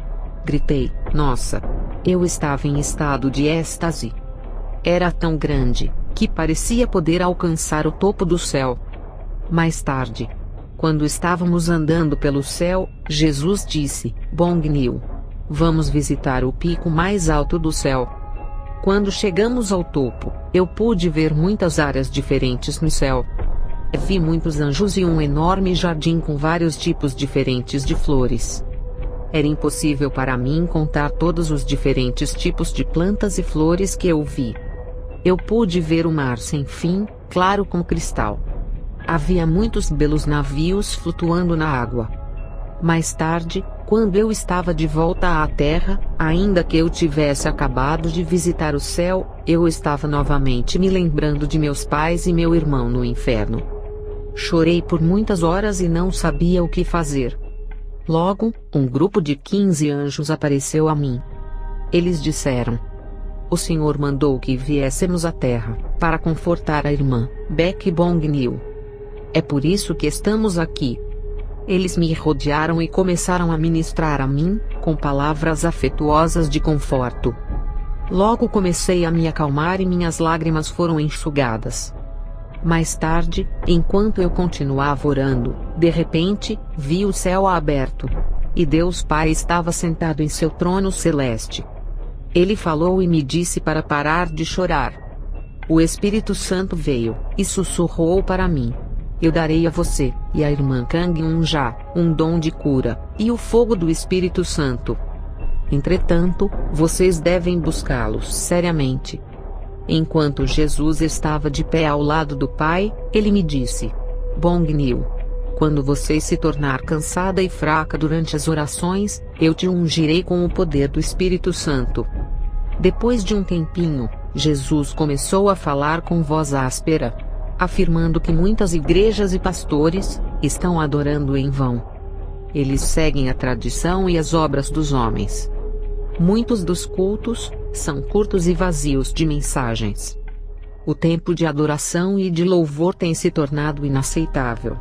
Speaker 3: Gritei: Nossa! Eu estava em estado de êxtase. Era tão grande, que parecia poder alcançar o topo do céu. Mais tarde, quando estávamos andando pelo céu, Jesus disse: Bong-Nil, vamos visitar o pico mais alto do céu. Quando chegamos ao topo, eu pude ver muitas áreas diferentes no céu. Vi muitos anjos e um enorme jardim com vários tipos diferentes de flores. Era impossível para mim contar todos os diferentes tipos de plantas e flores que eu vi. Eu pude ver o mar sem fim, claro como cristal. Havia muitos belos navios flutuando na água. Mais tarde, quando eu estava de volta à terra, ainda que eu tivesse acabado de visitar o céu, eu estava novamente me lembrando de meus pais e meu irmão no inferno. Chorei por muitas horas e não sabia o que fazer. Logo, um grupo de 15 anjos apareceu a mim. Eles disseram: o Senhor mandou que viéssemos à terra, para confortar a irmã, Beck Bong-nil. É por isso que estamos aqui. Eles me rodearam e começaram a ministrar a mim, com palavras afetuosas de conforto. Logo comecei a me acalmar e minhas lágrimas foram enxugadas. Mais tarde, enquanto eu continuava orando, de repente, vi o céu aberto. E Deus Pai estava sentado em seu trono celeste. Ele falou e me disse para parar de chorar. O Espírito Santo veio, e sussurrou para mim: eu darei a você, e à irmã Kang Un-ja, um dom de cura, e o fogo do Espírito Santo. Entretanto, vocês devem buscá-los seriamente. Enquanto Jesus estava de pé ao lado do Pai, ele me disse: Bong-nil, quando você se tornar cansada e fraca durante as orações, eu te ungirei com o poder do Espírito Santo. Depois de um tempinho, Jesus começou a falar com voz áspera, afirmando que muitas igrejas e pastores estão adorando em vão. Eles seguem a tradição e as obras dos homens. Muitos dos cultos são curtos e vazios de mensagens. O tempo de adoração e de louvor tem se tornado inaceitável.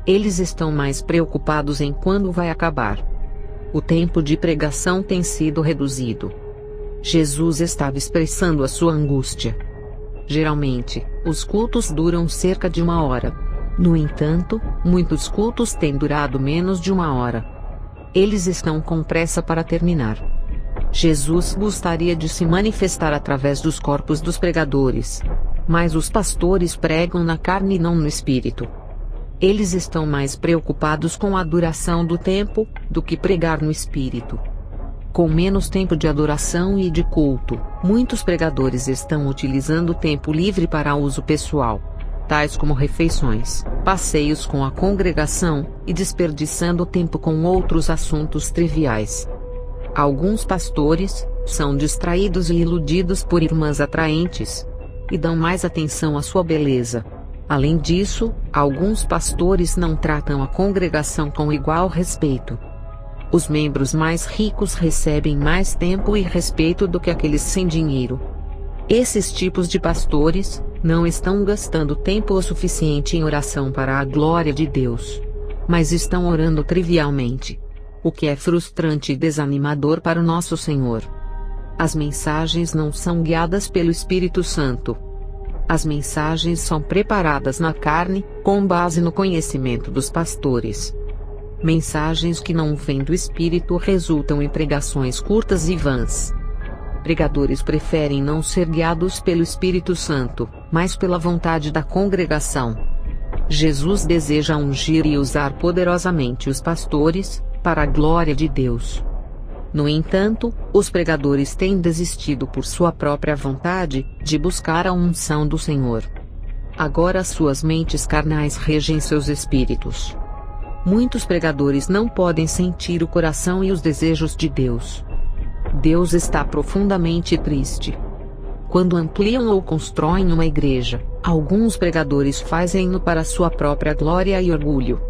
Speaker 3: Eles estão mais preocupados em quando vai acabar. O tempo de pregação tem sido reduzido. Jesus estava expressando a sua angústia. Geralmente, os cultos duram cerca de 1 hora. No entanto, muitos cultos têm durado menos de 1 hora. Eles estão com pressa para terminar. Jesus gostaria de se manifestar através dos corpos dos pregadores. Mas os pastores pregam na carne e não no espírito. Eles estão mais preocupados com a duração do tempo do que pregar no espírito. Com menos tempo de adoração e de culto, muitos pregadores estão utilizando o tempo livre para uso pessoal, tais como refeições, passeios com a congregação, e desperdiçando tempo com outros assuntos triviais. Alguns pastores são distraídos e iludidos por irmãs atraentes, e dão mais atenção à sua beleza. Além disso, alguns pastores não tratam a congregação com igual respeito. Os membros mais ricos recebem mais tempo e respeito do que aqueles sem dinheiro. Esses tipos de pastores não estão gastando tempo o suficiente em oração para a glória de Deus, mas estão orando trivialmente, o que é frustrante e desanimador para o nosso Senhor. As mensagens não são guiadas pelo Espírito Santo. As mensagens são preparadas na carne, com base no conhecimento dos pastores. Mensagens que não vêm do Espírito resultam em pregações curtas e vãs. Pregadores preferem não ser guiados pelo Espírito Santo, mas pela vontade da congregação. Jesus deseja ungir e usar poderosamente os pastores, para a glória de Deus. No entanto, os pregadores têm desistido por sua própria vontade, de buscar a unção do Senhor. Agora suas mentes carnais regem seus espíritos. Muitos pregadores não podem sentir o coração e os desejos de Deus. Deus está profundamente triste. Quando ampliam ou constroem uma igreja, alguns pregadores fazem-no para sua própria glória e orgulho.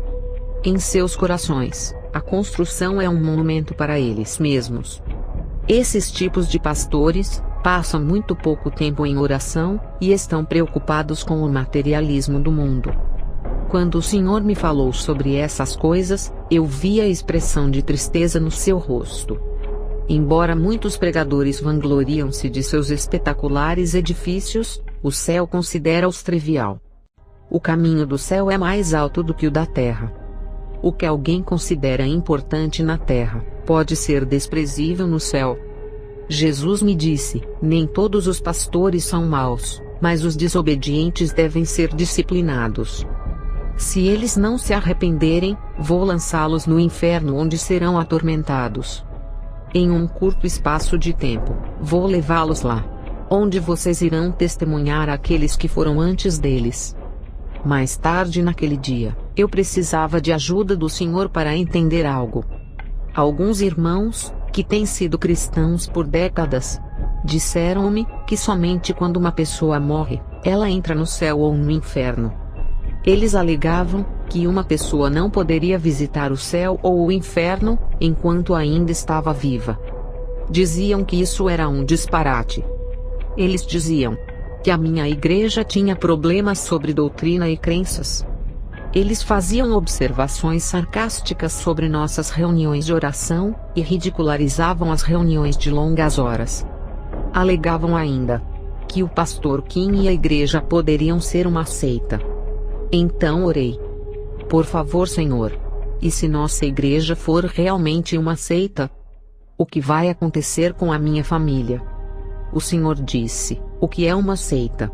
Speaker 3: Em seus corações, a construção é um monumento para eles mesmos. Esses tipos de pastores passam muito pouco tempo em oração, e estão preocupados com o materialismo do mundo. Quando o Senhor me falou sobre essas coisas, eu vi a expressão de tristeza no seu rosto. Embora muitos pregadores vangloriam-se de seus espetaculares edifícios, o céu considera-os trivial. O caminho do céu é mais alto do que o da terra. O que alguém considera importante na terra, pode ser desprezível no céu. Jesus me disse: nem todos os pastores são maus, mas os desobedientes devem ser disciplinados. Se eles não se arrependerem, vou lançá-los no inferno onde serão atormentados. Em um curto espaço de tempo, vou levá-los lá. onde vocês irão testemunhar àqueles que foram antes deles. Mais tarde naquele dia, eu precisava de ajuda do Senhor para entender algo. Alguns irmãos, que têm sido cristãos por décadas, disseram-me que somente quando uma pessoa morre, ela entra no céu ou no inferno. Eles alegavam que uma pessoa não poderia visitar o céu ou o inferno enquanto ainda estava viva. Diziam que isso era um disparate. Eles diziam que a minha igreja tinha problemas sobre doutrina e crenças. Eles faziam observações sarcásticas sobre nossas reuniões de oração, e ridicularizavam as reuniões de longas horas. Alegavam ainda que o pastor Kim e a igreja poderiam ser uma seita. Então orei. Por favor, Senhor, e se nossa igreja for realmente uma seita? O que vai acontecer com a minha família? O Senhor disse: o que é uma seita?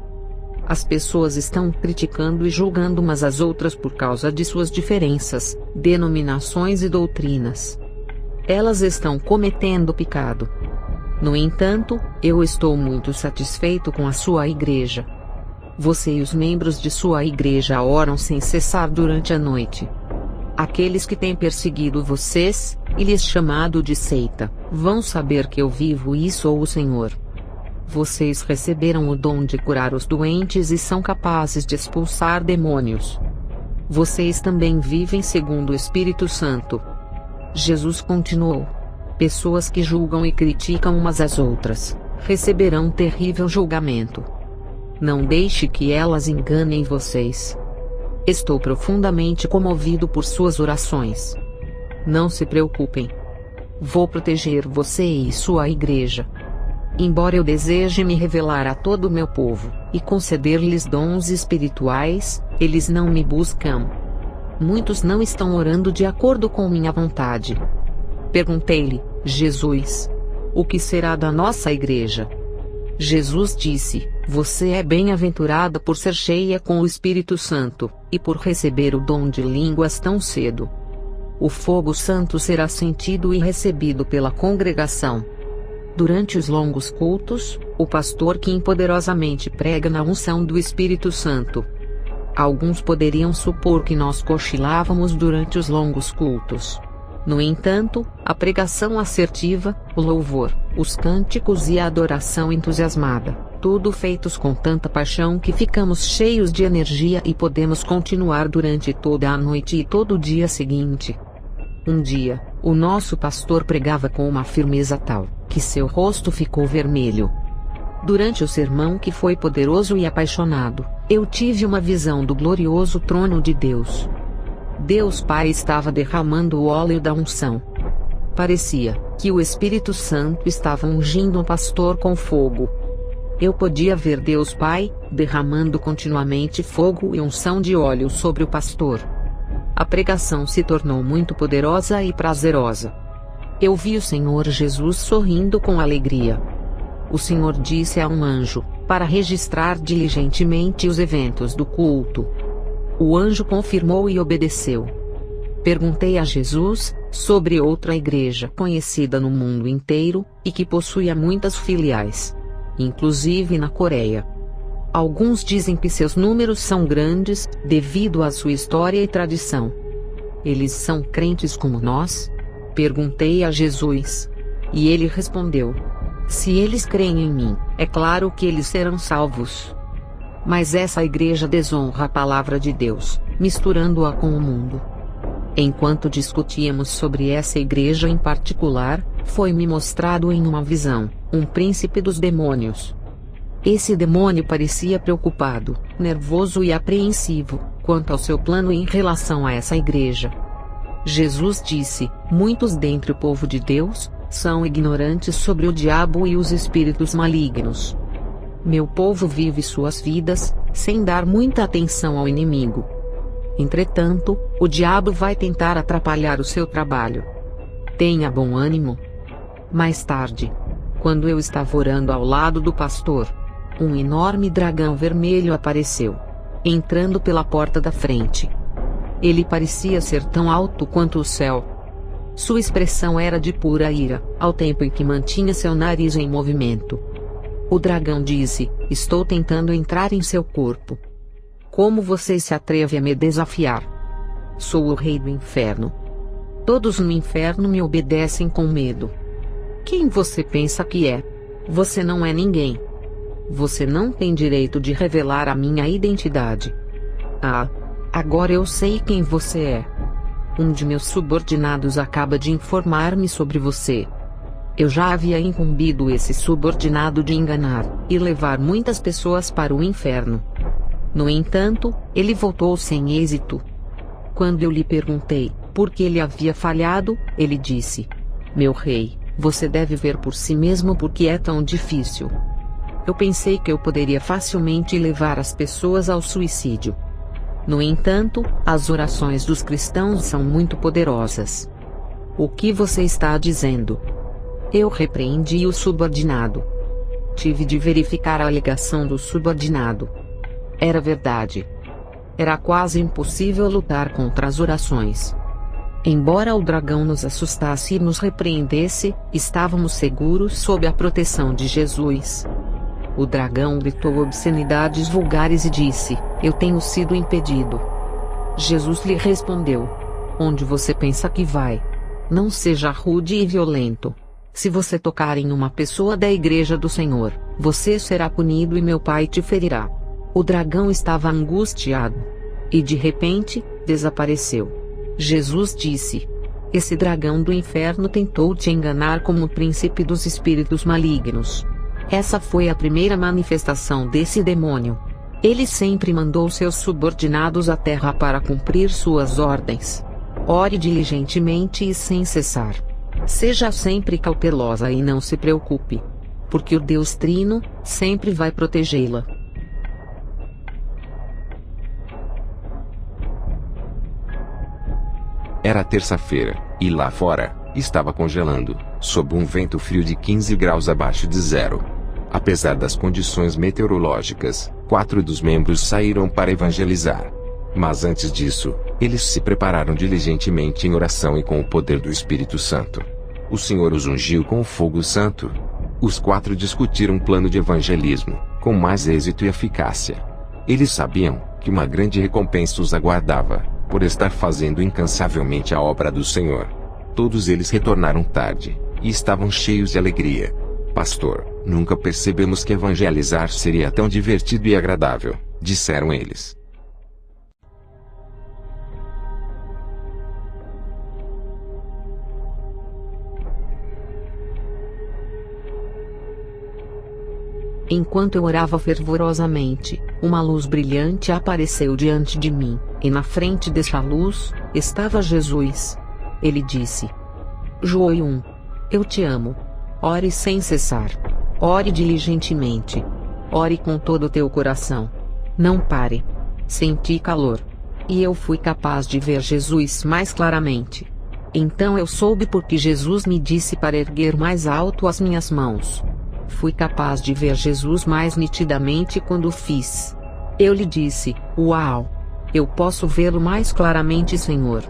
Speaker 3: As pessoas estão criticando e julgando umas às outras por causa de suas diferenças, denominações e doutrinas. Elas estão cometendo pecado. No entanto, eu estou muito satisfeito com a sua igreja. Você e os membros de sua igreja oram sem cessar durante a noite. Aqueles que têm perseguido vocês, e lhes chamado de seita, vão saber que eu vivo e sou o Senhor. Vocês receberam o dom de curar os doentes e são capazes de expulsar demônios. Vocês também vivem segundo o Espírito Santo. Jesus continuou: pessoas que julgam e criticam umas às outras, receberão um terrível julgamento. Não deixe que elas enganem vocês. Estou profundamente comovido por suas orações. Não se preocupem. Vou proteger você e sua igreja. Embora eu deseje me revelar a todo o meu povo, e conceder-lhes dons espirituais, eles não me buscam. Muitos não estão orando de acordo com minha vontade. Perguntei-lhe: Jesus, o que será da nossa igreja? Jesus disse: você é bem-aventurada por ser cheia com o Espírito Santo, e por receber o dom de línguas tão cedo. O fogo santo será sentido e recebido pela congregação. Durante os longos cultos, o pastor Kim poderosamente prega na unção do Espírito Santo. Alguns poderiam supor que nós cochilávamos durante os longos cultos. No entanto, a pregação assertiva, o louvor, os cânticos e a adoração entusiasmada, tudo feitos com tanta paixão que ficamos cheios de energia e podemos continuar durante toda a noite e todo o dia seguinte. Um dia, o nosso pastor pregava com uma firmeza tal, que seu rosto ficou vermelho. Durante o sermão, que foi poderoso e apaixonado, eu tive uma visão do glorioso trono de Deus. Deus Pai estava derramando o óleo da unção. Parecia que o Espírito Santo estava ungindo o pastor com fogo. Eu podia ver Deus Pai derramando continuamente fogo e unção de óleo sobre o pastor. A pregação se tornou muito poderosa e prazerosa. Eu vi o Senhor Jesus sorrindo com alegria. O Senhor disse a um anjo, para registrar diligentemente os eventos do culto. O anjo confirmou e obedeceu. Perguntei a Jesus sobre outra igreja conhecida no mundo inteiro, e que possuía muitas filiais, inclusive na Coreia. Alguns dizem que seus números são grandes, devido à sua história e tradição. Eles são crentes como nós? Perguntei a Jesus. E ele respondeu: se eles creem em mim, é claro que eles serão salvos. Mas essa igreja desonra a palavra de Deus, misturando-a com o mundo. Enquanto discutíamos sobre essa igreja em particular, foi-me mostrado em uma visão, um príncipe dos demônios. Esse demônio parecia preocupado, nervoso e apreensivo, quanto ao seu plano em relação a essa igreja. Jesus disse: muitos dentre o povo de Deus são ignorantes sobre o diabo e os espíritos malignos. Meu povo vive suas vidas, sem dar muita atenção ao inimigo. Entretanto, o diabo vai tentar atrapalhar o seu trabalho. Tenha bom ânimo. Mais tarde, quando eu estava orando ao lado do pastor, um enorme dragão vermelho apareceu, entrando pela porta da frente. Ele parecia ser tão alto quanto o céu. Sua expressão era de pura ira, ao tempo em que mantinha seu nariz em movimento. O dragão disse: estou tentando entrar em seu corpo. Como você se atreve a me desafiar? Sou o rei do inferno. Todos no inferno me obedecem com medo. Quem você pensa que é? Você não é ninguém. Você não tem direito de revelar a minha identidade. Ah, agora eu sei quem você é. Um de meus subordinados acaba de informar-me sobre você. Eu já havia incumbido esse subordinado de enganar e levar muitas pessoas para o inferno. No entanto, ele voltou sem êxito. Quando eu lhe perguntei por que ele havia falhado, ele disse: meu rei, você deve ver por si mesmo porque é tão difícil. Eu pensei que eu poderia facilmente levar as pessoas ao suicídio. No entanto, as orações dos cristãos são muito poderosas. O que você está dizendo? Eu repreendi o subordinado. Tive de verificar a alegação do subordinado. Era verdade. Era quase impossível lutar contra as orações. Embora o dragão nos assustasse e nos repreendesse, estávamos seguros sob a proteção de Jesus. O dragão gritou obscenidades vulgares e disse: eu tenho sido impedido. Jesus lhe respondeu: onde você pensa que vai? Não seja rude e violento. Se você tocar em uma pessoa da igreja do Senhor, você será punido e meu pai te ferirá. O dragão estava angustiado. E de repente, desapareceu. Jesus disse: esse dragão do inferno tentou te enganar como o príncipe dos espíritos malignos. Essa foi a primeira manifestação desse demônio. Ele sempre mandou seus subordinados à terra para cumprir suas ordens. Ore diligentemente e sem cessar. Seja sempre cautelosa e não se preocupe. Porque o Deus Trino sempre vai protegê-la.
Speaker 1: Era terça-feira, e lá fora, estava congelando, sob um vento frio de 15 graus abaixo de zero. Apesar das condições meteorológicas, 4 dos membros saíram para evangelizar. Mas antes disso, eles se prepararam diligentemente em oração e com o poder do Espírito Santo. O Senhor os ungiu com o fogo santo. Os 4 discutiram um plano de evangelismo, com mais êxito e eficácia. Eles sabiam que uma grande recompensa os aguardava, por estar fazendo incansavelmente a obra do Senhor. Todos eles retornaram tarde, e estavam cheios de alegria. Pastor, nunca percebemos que evangelizar seria tão divertido e agradável, disseram eles.
Speaker 3: Enquanto eu orava fervorosamente, uma luz brilhante apareceu diante de mim, e na frente dessa luz, estava Jesus. Ele disse: João, eu te amo. Ore sem cessar. Ore diligentemente. Ore com todo o teu coração. Não pare. Senti calor. E eu fui capaz de ver Jesus mais claramente. Então eu soube porque Jesus me disse para erguer mais alto as minhas mãos. Fui capaz de ver Jesus mais nitidamente quando o fiz. Eu lhe disse: Uau! Eu posso vê-lo mais claramente, Senhor.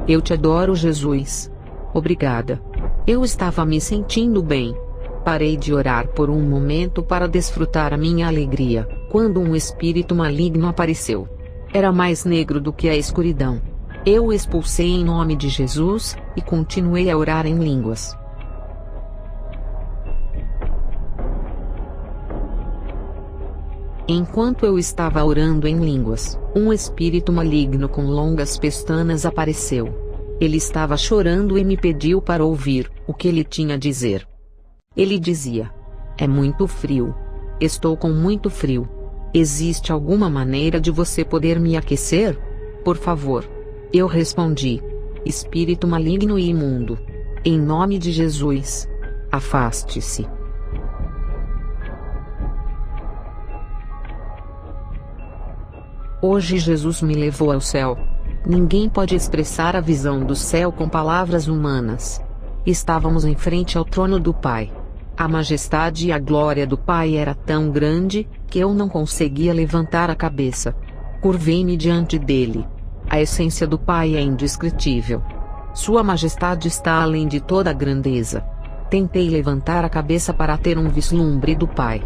Speaker 3: Eu te adoro, Jesus. Obrigada. Eu estava me sentindo bem. Parei de orar por um momento para desfrutar a minha alegria, quando um espírito maligno apareceu. Era mais negro do que a escuridão. Eu o expulsei em nome de Jesus, e continuei a orar em línguas. Enquanto eu estava orando em línguas, um espírito maligno com longas pestanas apareceu. Ele estava chorando e me pediu para ouvir o que ele tinha a dizer. Ele dizia: é muito frio. Estou com muito frio. Existe alguma maneira de você poder me aquecer? Por favor. Eu respondi: espírito maligno e imundo, em nome de Jesus, afaste-se. Hoje Jesus me levou ao céu. Ninguém pode expressar a visão do céu com palavras humanas. Estávamos em frente ao trono do Pai. A majestade e a glória do Pai era tão grande, que eu não conseguia levantar a cabeça. Curvei-me diante dele. A essência do Pai é indescritível. Sua majestade está além de toda a grandeza. Tentei levantar a cabeça para ter um vislumbre do Pai.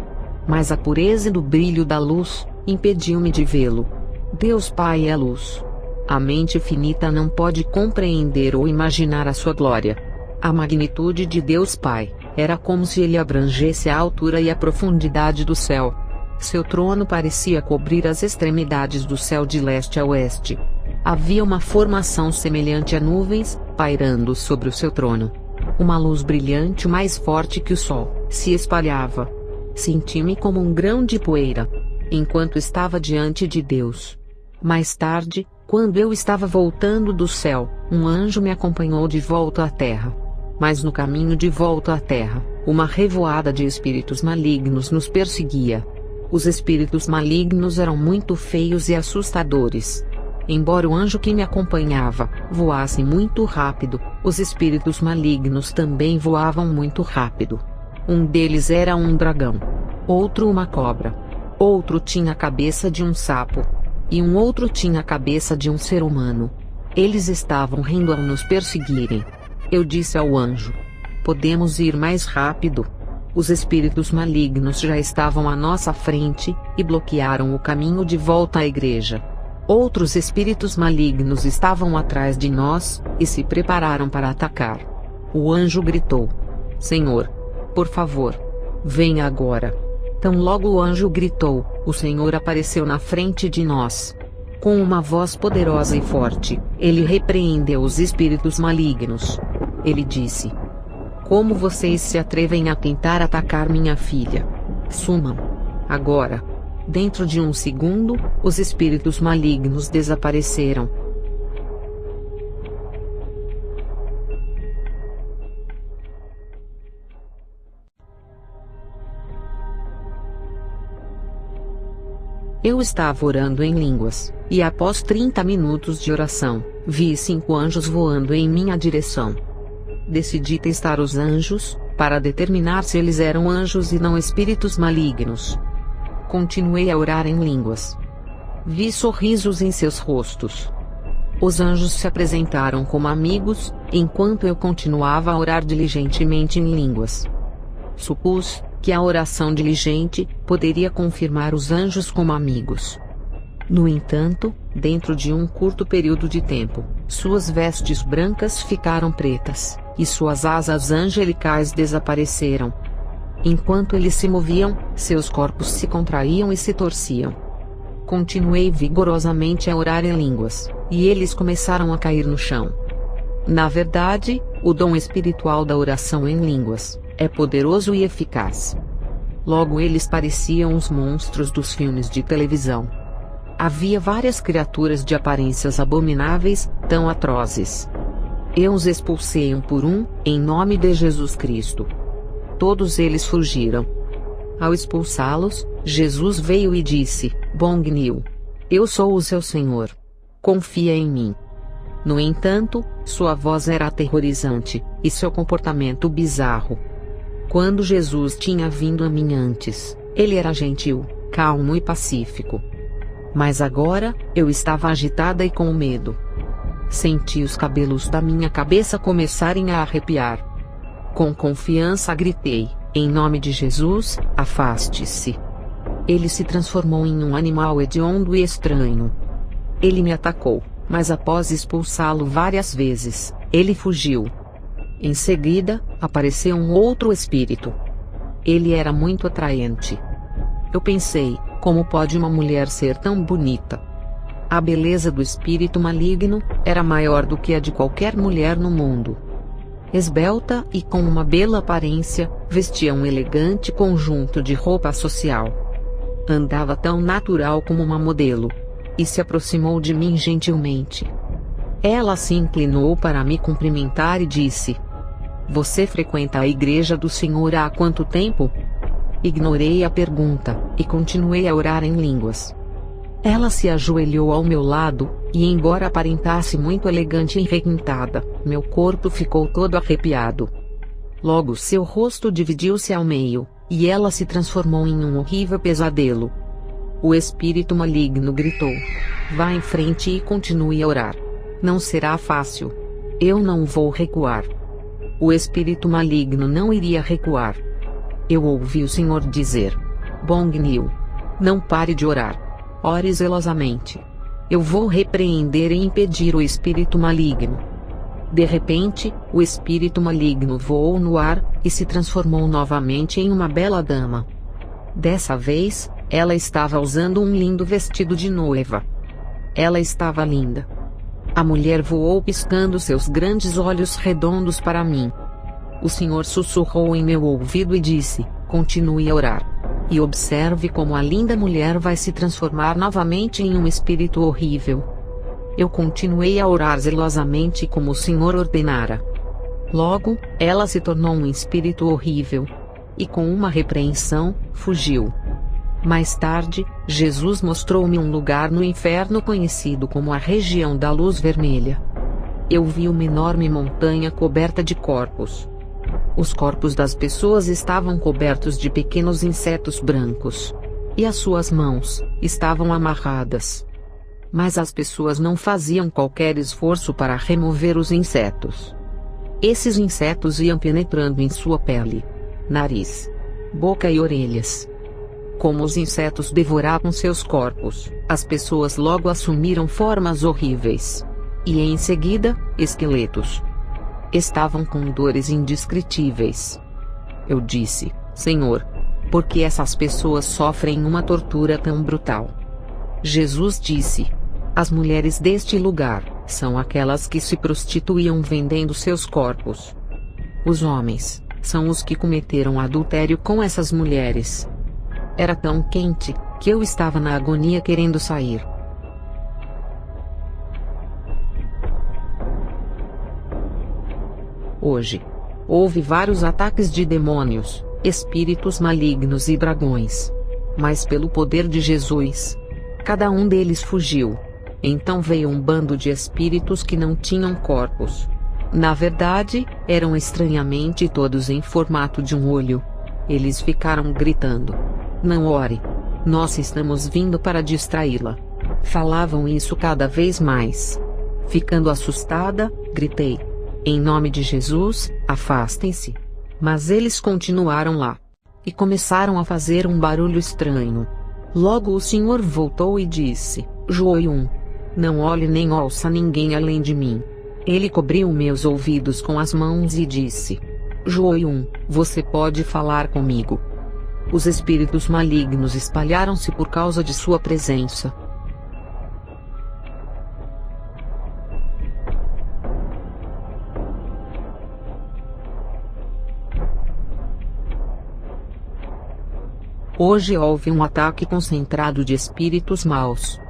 Speaker 3: mas a pureza do brilho da luz impediu-me de vê-lo. Deus Pai é luz. A mente finita não pode compreender ou imaginar a sua glória. A magnitude de Deus Pai era como se ele abrangesse a altura e a profundidade do céu. Seu trono parecia cobrir as extremidades do céu de leste a oeste. Havia uma formação semelhante a nuvens, pairando sobre o seu trono. Uma luz brilhante mais forte que o sol se espalhava. Senti-me como um grão de poeira, enquanto estava diante de Deus. Mais tarde, quando eu estava voltando do céu, um anjo me acompanhou de volta à terra. Mas no caminho de volta à terra, uma revoada de espíritos malignos nos perseguia. Os espíritos malignos eram muito feios e assustadores. Embora o anjo que me acompanhava voasse muito rápido, os espíritos malignos também voavam muito rápido. Um deles era um dragão, outro uma cobra, outro tinha a cabeça de um sapo, e um outro tinha a cabeça de um ser humano. Eles estavam rindo ao nos perseguirem. Eu disse ao anjo: podemos ir mais rápido? Os espíritos malignos já estavam à nossa frente, e bloquearam o caminho de volta à igreja. Outros espíritos malignos estavam atrás de nós, e se prepararam para atacar. O anjo gritou: Senhor, por favor, venha agora. Tão logo o anjo gritou, o Senhor apareceu na frente de nós. Com uma voz poderosa e forte, ele repreendeu os espíritos malignos. Ele disse: como vocês se atrevem a tentar atacar minha filha? Sumam agora. Dentro de um segundo, os espíritos malignos desapareceram. Eu estava orando em línguas, e após 30 minutos de oração, vi 5 anjos voando em minha direção. Decidi testar os anjos, para determinar se eles eram anjos e não espíritos malignos. Continuei a orar em línguas. Vi sorrisos em seus rostos. Os anjos se apresentaram como amigos, enquanto eu continuava a orar diligentemente em línguas. Supus que a oração diligente poderia confirmar os anjos como amigos. No entanto, dentro de um curto período de tempo, suas vestes brancas ficaram pretas, e suas asas angelicais desapareceram. Enquanto eles se moviam, seus corpos se contraíam e se torciam. Continuei vigorosamente a orar em línguas, e eles começaram a cair no chão. Na verdade, o dom espiritual da oração em línguas é poderoso e eficaz. Logo eles pareciam os monstros dos filmes de televisão. Havia várias criaturas de aparências abomináveis, tão atrozes. Eu os expulsei um por um, em nome de Jesus Cristo. Todos eles fugiram. Ao expulsá-los, Jesus veio e disse: Bongnil, eu sou o seu Senhor. Confia em mim. No entanto, sua voz era aterrorizante, e seu comportamento bizarro. Quando Jesus tinha vindo a mim antes, ele era gentil, calmo e pacífico. Mas agora, eu estava agitada e com medo. Senti os cabelos da minha cabeça começarem a arrepiar. Com confiança gritei: em nome de Jesus, afaste-se. Ele se transformou em um animal hediondo e estranho. Ele me atacou, mas após expulsá-lo várias vezes, ele fugiu. Em seguida, apareceu um outro espírito. Ele era muito atraente. Eu pensei: como pode uma mulher ser tão bonita? A beleza do espírito maligno era maior do que a de qualquer mulher no mundo. Esbelta e com uma bela aparência, vestia um elegante conjunto de roupa social. Andava tão natural como uma modelo. E se aproximou de mim gentilmente. Ela se inclinou para me cumprimentar e disse: Você frequenta a igreja do Senhor há quanto tempo? Ignorei a pergunta, e continuei a orar em línguas. Ela se ajoelhou ao meu lado, e embora aparentasse muito elegante e requintada, meu corpo ficou todo arrepiado. Logo seu rosto dividiu-se ao meio, e ela se transformou em um horrível pesadelo. O espírito maligno gritou: Vá em frente e continue a orar. Não será fácil. Eu não vou recuar. O espírito maligno não iria recuar. Eu ouvi o Senhor dizer: Bong Nil. Não pare de orar. Ore zelosamente. Eu vou repreender e impedir o espírito maligno. De repente, o espírito maligno voou no ar, e se transformou novamente em uma bela dama. Dessa vez, ela estava usando um lindo vestido de noiva. Ela estava linda. A mulher voou piscando seus grandes olhos redondos para mim. O Senhor sussurrou em meu ouvido e disse: continue a orar. E observe como a linda mulher vai se transformar novamente em um espírito horrível. Eu continuei a orar zelosamente como o Senhor ordenara. Logo, ela se tornou um espírito horrível. E com uma repreensão, fugiu. Mais tarde, Jesus mostrou-me um lugar no inferno conhecido como a região da luz vermelha. Eu vi uma enorme montanha coberta de corpos. Os corpos das pessoas estavam cobertos de pequenos insetos brancos. E as suas mãos estavam amarradas. Mas as pessoas não faziam qualquer esforço para remover os insetos. Esses insetos iam penetrando em sua pele, nariz, boca e orelhas. Como os insetos devoravam seus corpos, as pessoas logo assumiram formas horríveis. E em seguida, esqueletos. Estavam com dores indescritíveis. Eu disse: Senhor, por que essas pessoas sofrem uma tortura tão brutal? Jesus disse: as mulheres deste lugar são aquelas que se prostituíam vendendo seus corpos. Os homens são os que cometeram adultério com essas mulheres. Era tão quente que eu estava na agonia querendo sair. Hoje, houve vários ataques de demônios, espíritos malignos e dragões. Mas pelo poder de Jesus, cada um deles fugiu. Então veio um bando de espíritos que não tinham corpos. Na verdade, eram estranhamente todos em formato de um olho. Eles ficaram gritando: não ore. Nós estamos vindo para distraí-la. Falavam isso cada vez mais. Ficando assustada, gritei: em nome de Jesus, afastem-se. Mas eles continuaram lá. E começaram a fazer um barulho estranho. Logo o Senhor voltou e disse: Joium, não olhe nem ouça ninguém além de mim. Ele cobriu meus ouvidos com as mãos e disse: Joium, você pode falar comigo. Os espíritos malignos espalharam-se por causa de sua presença. Hoje houve um ataque concentrado de espíritos maus.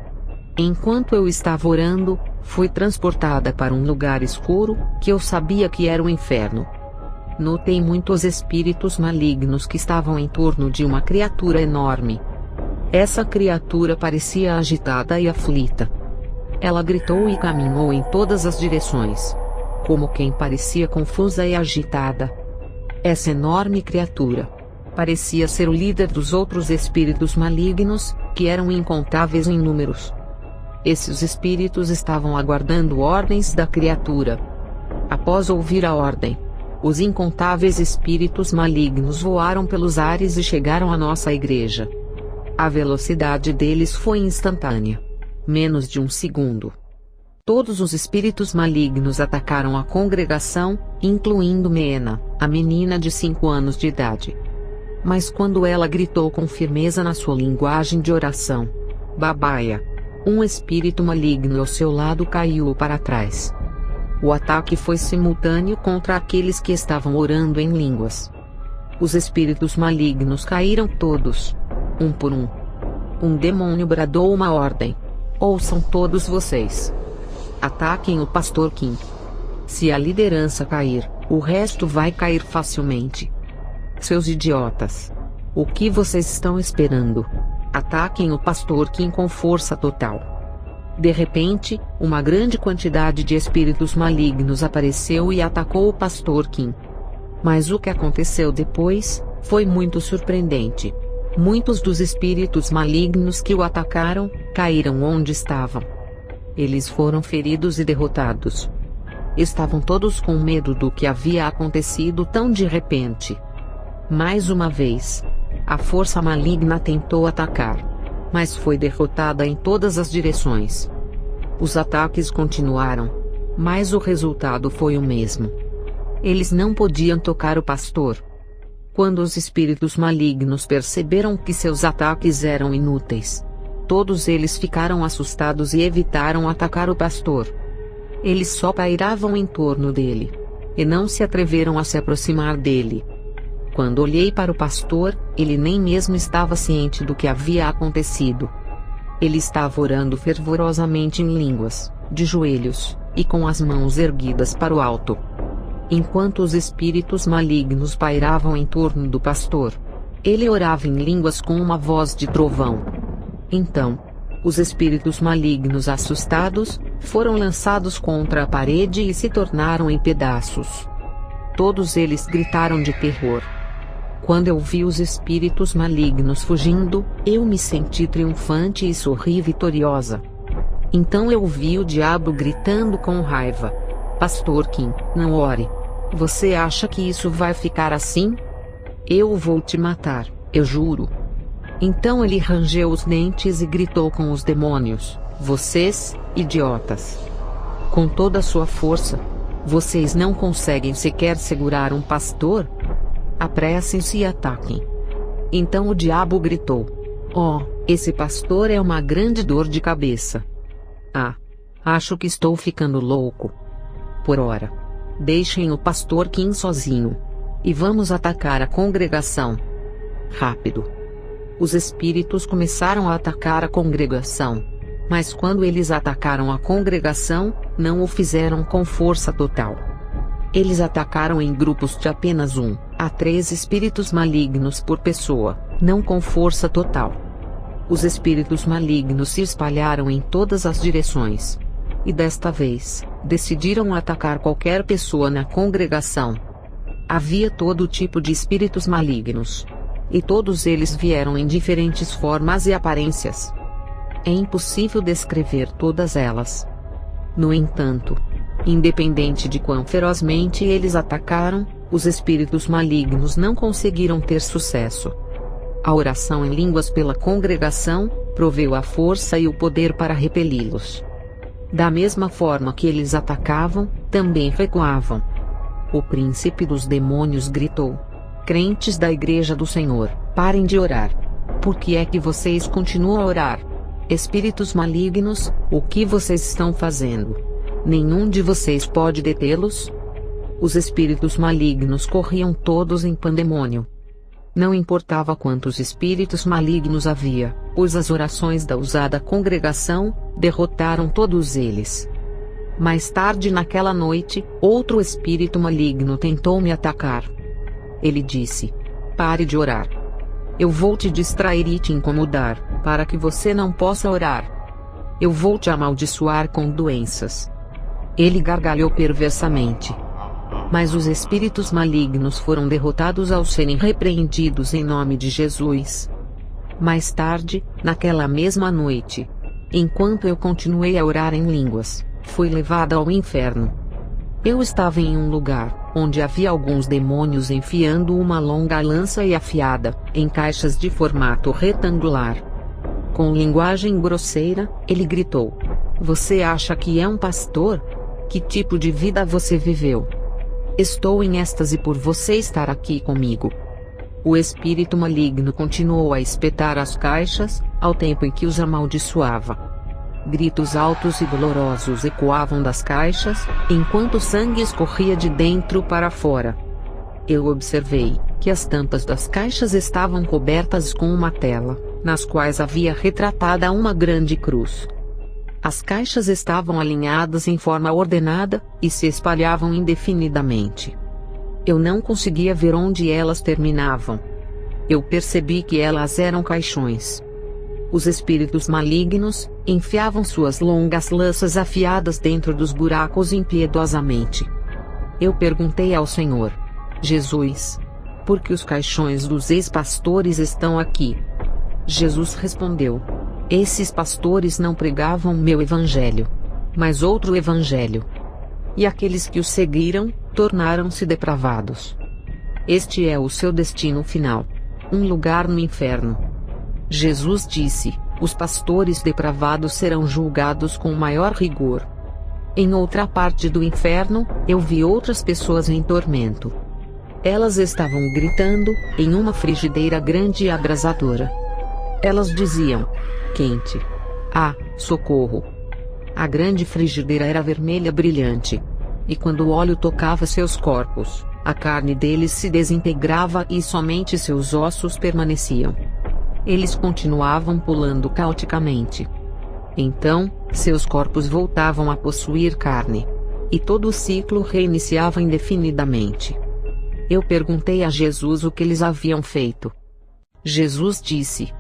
Speaker 3: Enquanto eu estava orando, fui transportada para um lugar escuro, que eu sabia que era o inferno. Notei muitos espíritos malignos que estavam em torno de uma criatura enorme. Essa criatura parecia agitada e aflita. Ela gritou e caminhou em todas as direções, como quem parecia confusa e agitada. Essa enorme criatura parecia ser o líder dos outros espíritos malignos, que eram incontáveis em números. Esses espíritos estavam aguardando ordens da criatura. Após ouvir a ordem, os incontáveis espíritos malignos voaram pelos ares e chegaram à nossa igreja. A velocidade deles foi instantânea. Menos de um segundo. Todos os espíritos malignos atacaram a congregação, incluindo Mena, a menina de 5 anos de idade. Mas quando ela gritou com firmeza na sua linguagem de oração, Babaia, um espírito maligno ao seu lado caiu para trás. O ataque foi simultâneo contra aqueles que estavam orando em línguas. Os espíritos malignos caíram todos, um por um. Um demônio bradou uma ordem: ouçam todos vocês. Ataquem o pastor Kim. Se a liderança cair, o resto vai cair facilmente. Seus idiotas! O que vocês estão esperando? Ataquem o pastor Kim com força total. De repente, uma grande quantidade de espíritos malignos apareceu e atacou o pastor Kim. Mas o que aconteceu depois foi muito surpreendente. Muitos dos espíritos malignos que o atacaram caíram onde estavam. Eles foram feridos e derrotados. Estavam todos com medo do que havia acontecido tão de repente. Mais uma vez, A força maligna tentou atacar, mas foi derrotada em todas as direções. Os ataques continuaram, mas o resultado foi o mesmo. Eles não podiam tocar o pastor. Quando os espíritos malignos perceberam que seus ataques eram inúteis, todos eles ficaram assustados e evitaram atacar o pastor. Eles só pairavam em torno dele, e não se atreveram a se aproximar dele. Quando olhei para o pastor, ele nem mesmo estava ciente do que havia acontecido. Ele estava orando fervorosamente em línguas, de joelhos, e com as mãos erguidas para o alto. Enquanto os espíritos malignos pairavam em torno do pastor, ele orava em línguas com uma voz de trovão. Então, os espíritos malignos assustados, foram lançados contra a parede e se tornaram em pedaços. Todos eles gritaram de terror. Quando eu vi os espíritos malignos fugindo, eu me senti triunfante e sorri vitoriosa. Então eu vi o diabo gritando com raiva: Pastor Kim, não ore. Você acha que isso vai ficar assim? Eu vou te matar, eu juro. Então ele rangeu os dentes e gritou com os demônios: Vocês, idiotas! Com toda a sua força, vocês não conseguem sequer segurar um pastor? Apressem-se e ataquem. Então o diabo gritou: Oh, esse pastor é uma grande dor de cabeça. Ah, acho que estou ficando louco. Por ora, deixem o pastor Kim sozinho. E vamos atacar a congregação. Rápido. Os espíritos começaram a atacar a congregação. Mas quando eles atacaram a congregação, não o fizeram com força total. Eles atacaram em grupos de apenas 1 a 3 espíritos malignos por pessoa, não com força total. Os espíritos malignos se espalharam em todas as direções. E desta vez, decidiram atacar qualquer pessoa na congregação. Havia todo tipo de espíritos malignos. E todos eles vieram em diferentes formas e aparências. É impossível descrever todas elas. No entanto, independente de quão ferozmente eles atacaram, os espíritos malignos não conseguiram ter sucesso. A oração em línguas pela congregação proveu a força e o poder para repeli-los. Da mesma forma que eles atacavam, também recuavam. O príncipe dos demônios gritou: Crentes da Igreja do Senhor, parem de orar. Por que é que vocês continuam a orar? Espíritos malignos, o que vocês estão fazendo? Nenhum de vocês pode detê-los? Os espíritos malignos corriam todos em pandemônio. Não importava quantos espíritos malignos havia, pois as orações da usada congregação derrotaram todos eles. Mais tarde naquela noite, outro espírito maligno tentou me atacar. Ele disse: Pare de orar. Eu vou te distrair e te incomodar, para que você não possa orar. Eu vou te amaldiçoar com doenças. Ele gargalhou perversamente. Mas os espíritos malignos foram derrotados ao serem repreendidos em nome de Jesus. Mais tarde, naquela mesma noite, enquanto eu continuei a orar em línguas, fui levada ao inferno. Eu estava em um lugar onde havia alguns demônios enfiando uma longa lança e afiada, em caixas de formato retangular. Com linguagem grosseira, ele gritou: Você acha que é um pastor? Que tipo de vida você viveu? Estou em êxtase por você estar aqui comigo. O espírito maligno continuou a espetar as caixas, ao tempo em que os amaldiçoava. Gritos altos e dolorosos ecoavam das caixas, enquanto o sangue escorria de dentro para fora. Eu observei que as tampas das caixas estavam cobertas com uma tela, nas quais havia retratada uma grande cruz. As caixas estavam alinhadas em forma ordenada, e se espalhavam indefinidamente. Eu não conseguia ver onde elas terminavam. Eu percebi que elas eram caixões. Os espíritos malignos enfiavam suas longas lanças afiadas dentro dos buracos impiedosamente. Eu perguntei ao Senhor: Jesus, por que os caixões dos ex-pastores estão aqui? Jesus respondeu: Esses pastores não pregavam meu evangelho, mas outro evangelho. E aqueles que os seguiram, tornaram-se depravados. Este é o seu destino final. um lugar no inferno. Jesus disse: os pastores depravados serão julgados com maior rigor. Em outra parte do inferno, eu vi outras pessoas em tormento. Elas estavam gritando, em uma frigideira grande e abrasadora. Elas diziam: quente. Ah, socorro! A grande frigideira era vermelha brilhante. E quando o óleo tocava seus corpos, a carne deles se desintegrava e somente seus ossos permaneciam. Eles continuavam pulando caoticamente. Então, seus corpos voltavam a possuir carne. E todo o ciclo reiniciava indefinidamente. Eu perguntei a Jesus o que eles haviam feito. Jesus disse: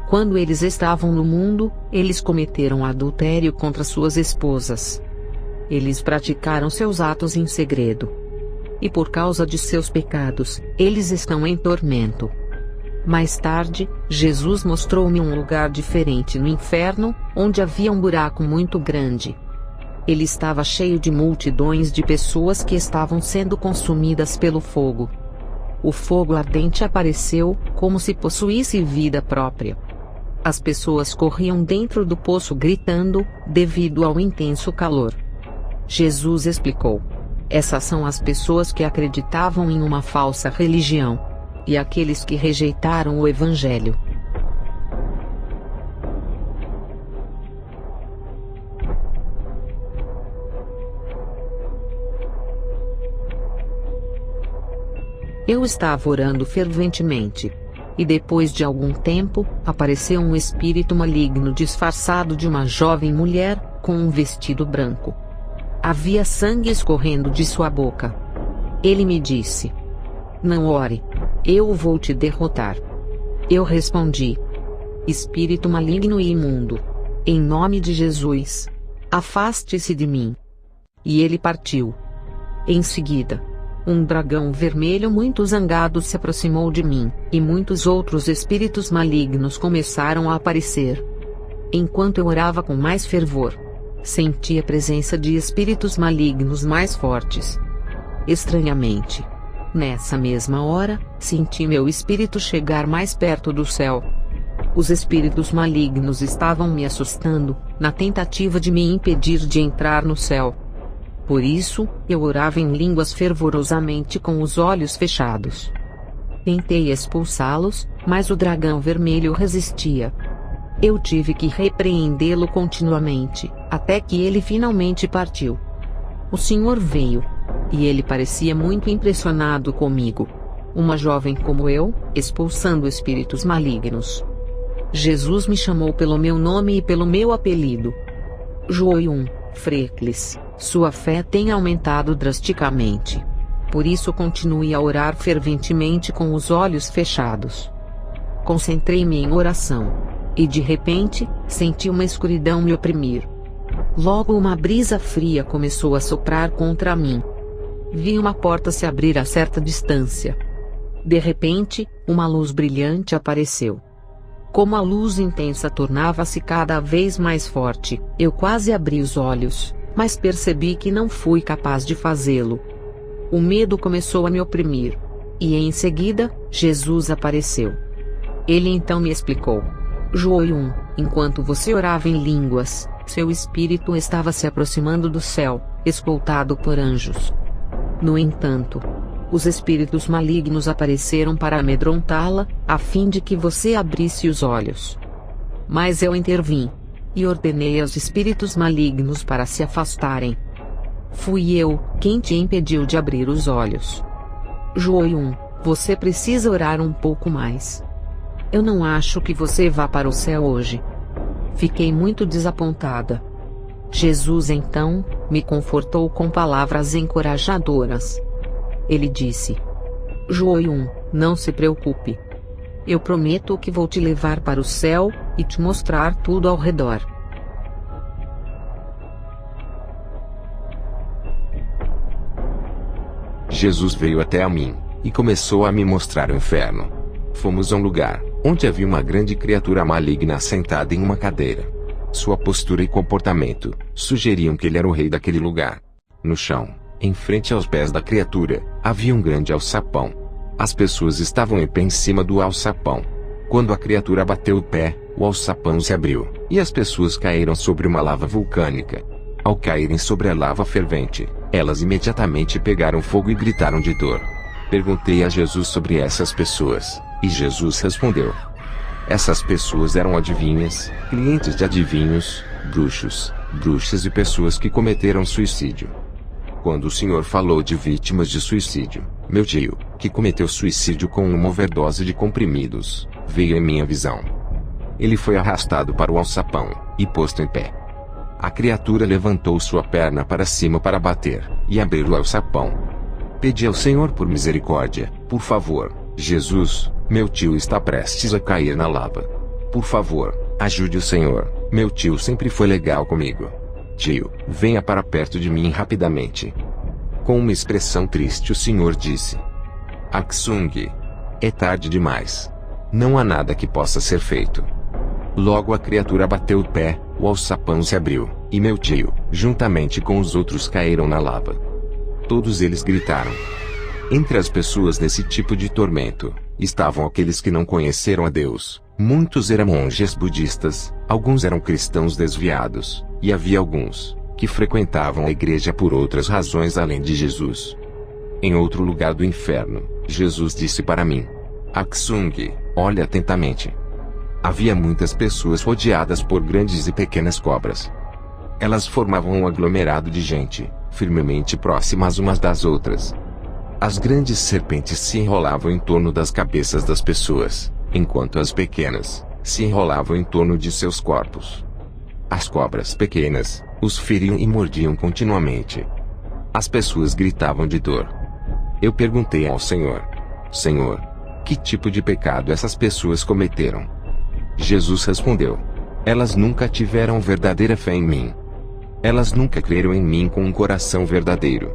Speaker 3: quando eles estavam no mundo, eles cometeram adultério contra suas esposas. Eles praticaram seus atos em segredo. E por causa de seus pecados, eles estão em tormento. Mais tarde, Jesus mostrou-me um lugar diferente no inferno, onde havia um buraco muito grande. Ele estava cheio de multidões de pessoas que estavam sendo consumidas pelo fogo. O fogo ardente apareceu, como se possuísse vida própria. As pessoas corriam dentro do poço gritando, devido ao intenso calor. Jesus explicou: essas são as pessoas que acreditavam em uma falsa religião. E aqueles que rejeitaram o Evangelho. Eu estava orando ferventemente. E depois de algum tempo, apareceu um espírito maligno disfarçado de uma jovem mulher, com um vestido branco. Havia sangue escorrendo de sua boca. Ele me disse: não ore. Eu vou te derrotar. Eu respondi: espírito maligno e imundo, em nome de Jesus, afaste-se de mim. E ele partiu. Em seguida, um dragão vermelho muito zangado se aproximou de mim, e muitos outros espíritos malignos começaram a aparecer. Enquanto eu orava com mais fervor, senti a presença de espíritos malignos mais fortes. Estranhamente, nessa mesma hora, senti meu espírito chegar mais perto do céu. Os espíritos malignos estavam me assustando, na tentativa de me impedir de entrar no céu. Por isso, eu orava em línguas fervorosamente com os olhos fechados. Tentei expulsá-los, mas o dragão vermelho resistia. Eu tive que repreendê-lo continuamente, até que ele finalmente partiu. O Senhor veio. E ele parecia muito impressionado comigo. Uma jovem como eu, expulsando espíritos malignos. Jesus me chamou pelo meu nome e pelo meu apelido. Joium, Frecles, sua fé tem aumentado drasticamente. Por isso continue a orar ferventemente com os olhos fechados. Concentrei-me em oração. E de repente, senti uma escuridão me oprimir. Logo uma brisa fria começou a soprar contra mim. Vi uma porta se abrir a certa distância. De repente, uma luz brilhante apareceu. Como a luz intensa tornava-se cada vez mais forte, eu quase abri os olhos, mas percebi que não fui capaz de fazê-lo. O medo começou a me oprimir. E em seguida, Jesus apareceu. Ele então me explicou: Joium, enquanto você orava em línguas, seu espírito estava se aproximando do céu, escoltado por anjos. No entanto, os espíritos malignos apareceram para amedrontá-la, a fim de que você abrisse os olhos. Mas eu intervim. E ordenei aos espíritos malignos para se afastarem. Fui eu quem te impediu de abrir os olhos. Joium, você precisa orar um pouco mais. Eu não acho que você vá para o céu hoje. Fiquei muito desapontada. Jesus então me confortou com palavras encorajadoras. Ele disse: Joium, não se preocupe. Eu prometo que vou te levar para o céu e te mostrar tudo ao redor.
Speaker 1: Jesus veio até a mim e começou a me mostrar o inferno. Fomos a um lugar onde havia uma grande criatura maligna sentada em uma cadeira. Sua postura e comportamento sugeriam que ele era o rei daquele lugar. No chão, em frente aos pés da criatura, havia um grande alçapão. As pessoas estavam em pé em cima do alçapão. Quando a criatura bateu o pé, o alçapão se abriu, e as pessoas caíram sobre uma lava vulcânica. Ao caírem sobre a lava fervente, elas imediatamente pegaram fogo e gritaram de dor. Perguntei a Jesus sobre essas pessoas, e Jesus respondeu: essas pessoas eram adivinhas, clientes de adivinhos, bruxos, bruxas e pessoas que cometeram suicídio. Quando o Senhor falou de vítimas de suicídio, meu tio, que cometeu suicídio com uma overdose de comprimidos, veio em minha visão. Ele foi arrastado para o alçapão, e posto em pé. A criatura levantou sua perna para cima para bater, e abrir o alçapão. Pedi ao Senhor por misericórdia: por favor, Jesus, meu tio está prestes a cair na lava. Por favor, ajude o Senhor, meu tio sempre foi legal comigo. Tio, venha para perto de mim rapidamente. Com uma expressão triste o Senhor disse: Aksung, é tarde demais. Não há nada que possa ser feito. Logo a criatura bateu o pé, o alçapão se abriu, e meu tio, juntamente com os outros, caíram na lava. Todos eles gritaram. Entre as pessoas nesse tipo de tormento, estavam aqueles que não conheceram a Deus. Muitos eram monges budistas, alguns eram cristãos desviados, e havia alguns que frequentavam a igreja por outras razões além de Jesus. Em outro lugar do inferno, Jesus disse para mim: Aksung, olhe atentamente. Havia muitas pessoas rodeadas por grandes e pequenas cobras. Elas formavam um aglomerado de gente, firmemente próximas umas das outras. As grandes serpentes se enrolavam em torno das cabeças das pessoas, enquanto as pequenas se enrolavam em torno de seus corpos. As cobras pequenas os feriam e mordiam continuamente. As pessoas gritavam de dor. Eu perguntei ao Senhor: Senhor, que tipo de pecado essas pessoas cometeram? Jesus respondeu: elas nunca tiveram verdadeira fé em mim. Elas nunca creram em mim com um coração verdadeiro.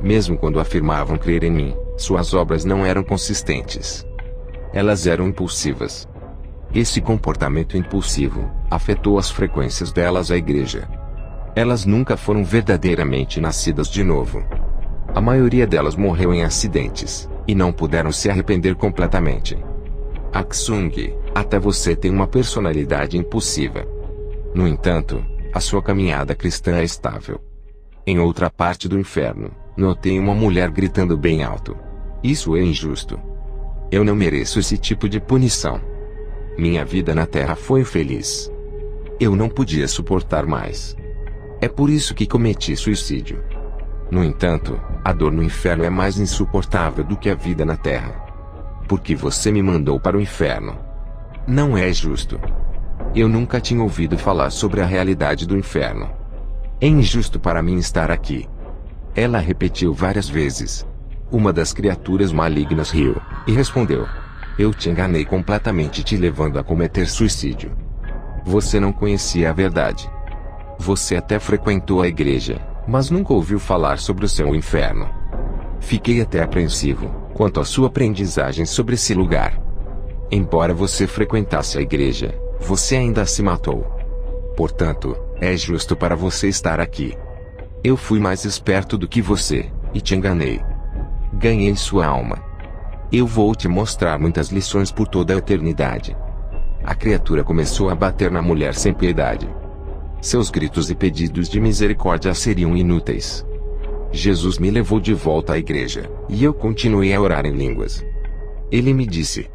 Speaker 1: Mesmo quando afirmavam crer em mim, suas obras não eram consistentes. Elas eram impulsivas. Esse comportamento impulsivo afetou as frequências delas à igreja. Elas nunca foram verdadeiramente nascidas de novo. A maioria delas morreu em acidentes, e não puderam se arrepender completamente. Aksung, até você tem uma personalidade impulsiva. No entanto, a sua caminhada cristã é estável. Em outra parte do inferno, notei uma mulher gritando bem alto: isso é injusto. Eu não mereço esse tipo de punição. Minha vida na terra foi feliz. Eu não podia suportar mais. É por isso que cometi suicídio. No entanto, a dor no inferno é mais insuportável do que a vida na terra. Porque você me mandou para o inferno. Não é justo. Eu nunca tinha ouvido falar sobre a realidade do inferno. É injusto para mim estar aqui. Ela repetiu várias vezes. Uma das criaturas malignas riu, e respondeu: eu te enganei completamente te levando a cometer suicídio. Você não conhecia a verdade. Você até frequentou a igreja, mas nunca ouviu falar sobre o seu inferno. Fiquei até apreensivo quanto à sua aprendizagem sobre esse lugar. Embora você frequentasse a igreja, você ainda se matou. Portanto, é justo para você estar aqui. Eu fui mais esperto do que você, e te enganei. Ganhei sua alma. Eu vou te mostrar muitas lições por toda a eternidade. A criatura começou a bater na mulher sem piedade. Seus gritos e pedidos de misericórdia seriam inúteis. Jesus me levou de volta à igreja, e eu continuei a orar em línguas. Ele me disse: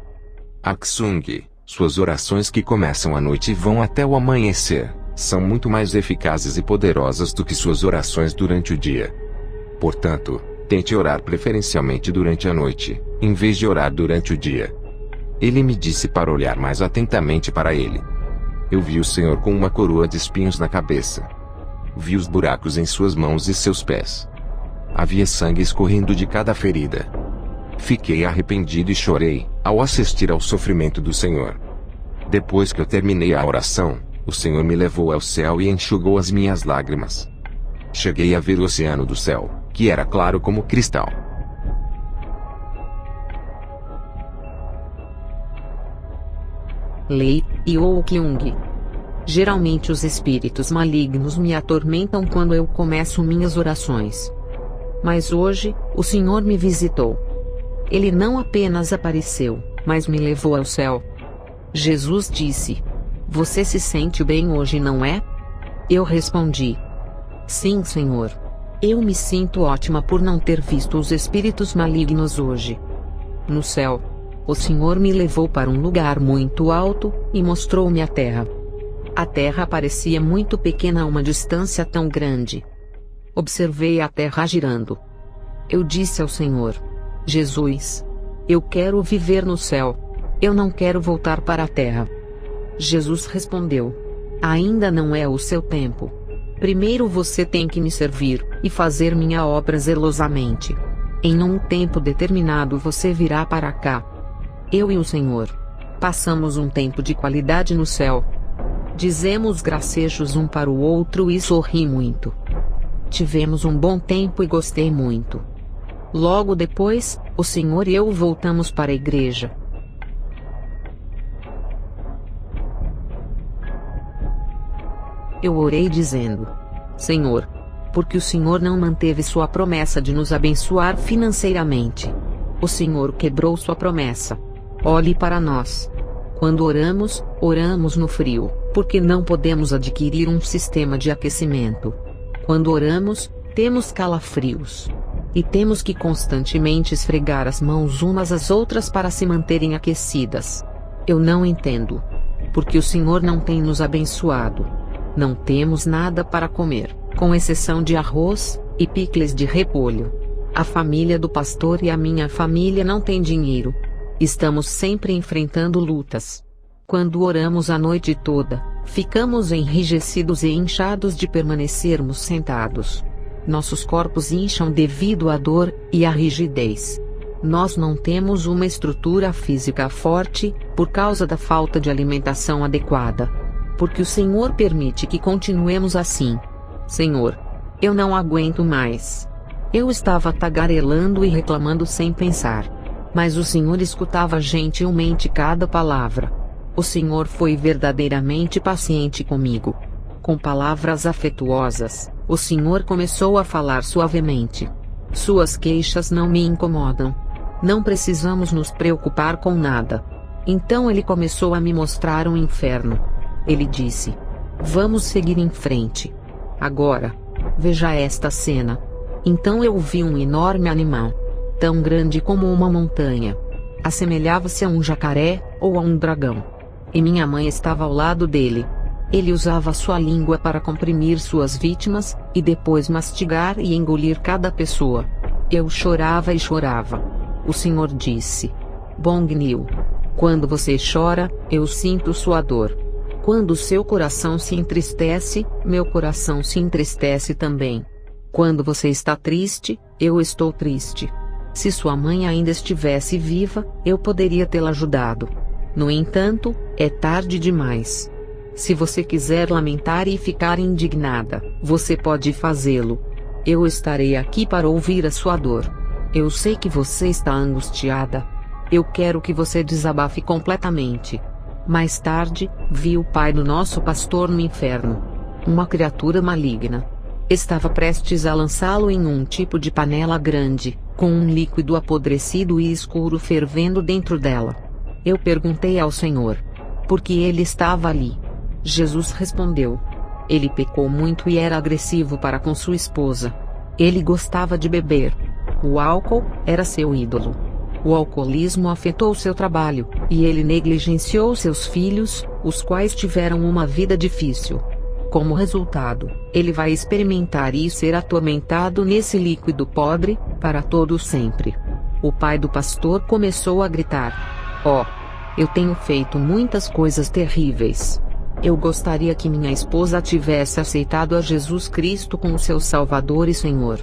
Speaker 1: Aksung, suas orações que começam à noite e vão até o amanhecer, são muito mais eficazes e poderosas do que suas orações durante o dia. Portanto, tente orar preferencialmente durante a noite, em vez de orar durante o dia. Ele me disse para olhar mais atentamente para ele. Eu vi o Senhor com uma coroa de espinhos na cabeça. Vi os buracos em suas mãos e seus pés. Havia sangue escorrendo de cada ferida. Fiquei arrependido e chorei, ao assistir ao sofrimento do Senhor. Depois que eu terminei a oração, o Senhor me levou ao céu e enxugou as minhas lágrimas. Cheguei a ver o oceano do céu, que era claro como cristal.
Speaker 3: Lei e Kyung. Geralmente os espíritos malignos me atormentam quando eu começo minhas orações. Mas hoje, o Senhor me visitou. Ele não apenas apareceu, mas me levou ao céu. Jesus disse: Você se sente bem hoje, não é? Eu respondi: Sim, Senhor. Eu me sinto ótima por não ter visto os espíritos malignos hoje. No céu, o Senhor me levou para um lugar muito alto, e mostrou-me a terra. A terra parecia muito pequena a uma distância tão grande. Observei a terra girando. Eu disse ao Senhor: Jesus, eu quero viver no céu. Eu não quero voltar para a terra. Jesus respondeu: Ainda não é o seu tempo. Primeiro você tem que me servir, e fazer minha obra zelosamente. Em um tempo determinado você virá para cá. Eu e o Senhor passamos um tempo de qualidade no céu. Dizemos gracejos um para o outro e sorri muito. Tivemos um bom tempo e gostei muito. Logo depois, o Senhor e eu voltamos para a igreja. Eu orei dizendo: Senhor, porque o Senhor não manteve sua promessa de nos abençoar financeiramente. O Senhor quebrou sua promessa. Olhe para nós. Quando oramos, oramos no frio, porque não podemos adquirir um sistema de aquecimento. Quando oramos, temos calafrios. E temos que constantemente esfregar as mãos umas às outras para se manterem aquecidas. Eu não entendo. Porque o Senhor não tem nos abençoado. Não temos nada para comer, com exceção de arroz e picles de repolho. A família do pastor e a minha família não tem dinheiro. Estamos sempre enfrentando lutas. Quando oramos a noite toda, ficamos enrijecidos e inchados de permanecermos sentados. Nossos corpos incham devido à dor e à rigidez. Nós não temos uma estrutura física forte, por causa da falta de alimentação adequada. Porque o Senhor permite que continuemos assim. Senhor, eu não aguento mais. Eu estava tagarelando e reclamando sem pensar. Mas o Senhor escutava gentilmente cada palavra. O Senhor foi verdadeiramente paciente comigo. Com palavras afetuosas, o Senhor começou a falar suavemente. Suas queixas não me incomodam. Não precisamos nos preocupar com nada. Então ele começou a me mostrar um inferno. Ele disse: Vamos seguir em frente. Agora, veja esta cena. Então eu vi um enorme animal. Tão grande como uma montanha. Assemelhava-se a um jacaré, ou a um dragão. E minha mãe estava ao lado dele. Ele usava sua língua para comprimir suas vítimas, e depois mastigar e engolir cada pessoa. Eu chorava e chorava. O Senhor disse: Bong Nil, quando você chora, eu sinto sua dor. Quando seu coração se entristece, meu coração se entristece também. Quando você está triste, eu estou triste. Se sua mãe ainda estivesse viva, eu poderia tê-la ajudado. No entanto, é tarde demais. Se você quiser lamentar e ficar indignada, você pode fazê-lo. Eu estarei aqui para ouvir a sua dor. Eu sei que você está angustiada. Eu quero que você desabafe completamente. Mais tarde, vi o pai do nosso pastor no inferno. Uma criatura maligna. Estava prestes a lançá-lo em um tipo de panela grande, com um líquido apodrecido e escuro fervendo dentro dela. Eu perguntei ao Senhor: por que ele estava ali? Jesus respondeu: ele pecou muito e era agressivo para com sua esposa. Ele gostava de beber. O álcool era seu ídolo. O alcoolismo afetou seu trabalho, e ele negligenciou seus filhos, os quais tiveram uma vida difícil. Como resultado, ele vai experimentar e ser atormentado nesse líquido podre, para todo sempre. O pai do pastor começou a gritar: Oh, eu tenho feito muitas coisas terríveis. Eu gostaria que minha esposa tivesse aceitado a Jesus Cristo como seu Salvador e Senhor.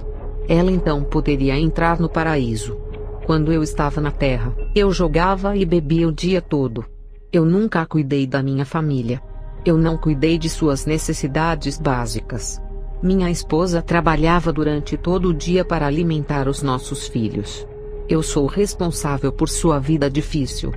Speaker 3: Ela então poderia entrar no paraíso. Quando eu estava na terra, eu jogava e bebia o dia todo. Eu nunca cuidei da minha família. Eu não cuidei de suas necessidades básicas. Minha esposa trabalhava durante todo o dia para alimentar os nossos filhos. Eu sou responsável por sua vida difícil.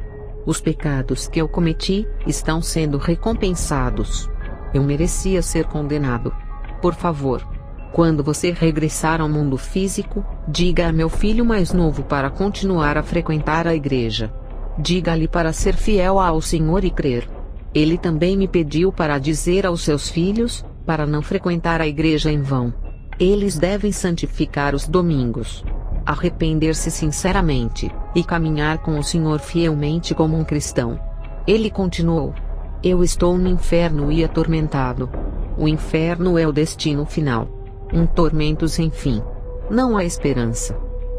Speaker 3: Os pecados que eu cometi estão sendo recompensados. Eu merecia ser condenado. Por favor, Quando você regressar ao mundo físico, diga a meu filho mais novo para continuar a frequentar a igreja. Diga-lhe para ser fiel ao Senhor e crer. Ele também me pediu para dizer aos seus filhos, para não frequentar a igreja em vão. Eles devem santificar os domingos, arrepender-se sinceramente, e caminhar com o Senhor fielmente como um cristão. Ele continuou: eu estou no inferno e atormentado. O inferno é o destino final. Um tormento sem fim. Não há esperança.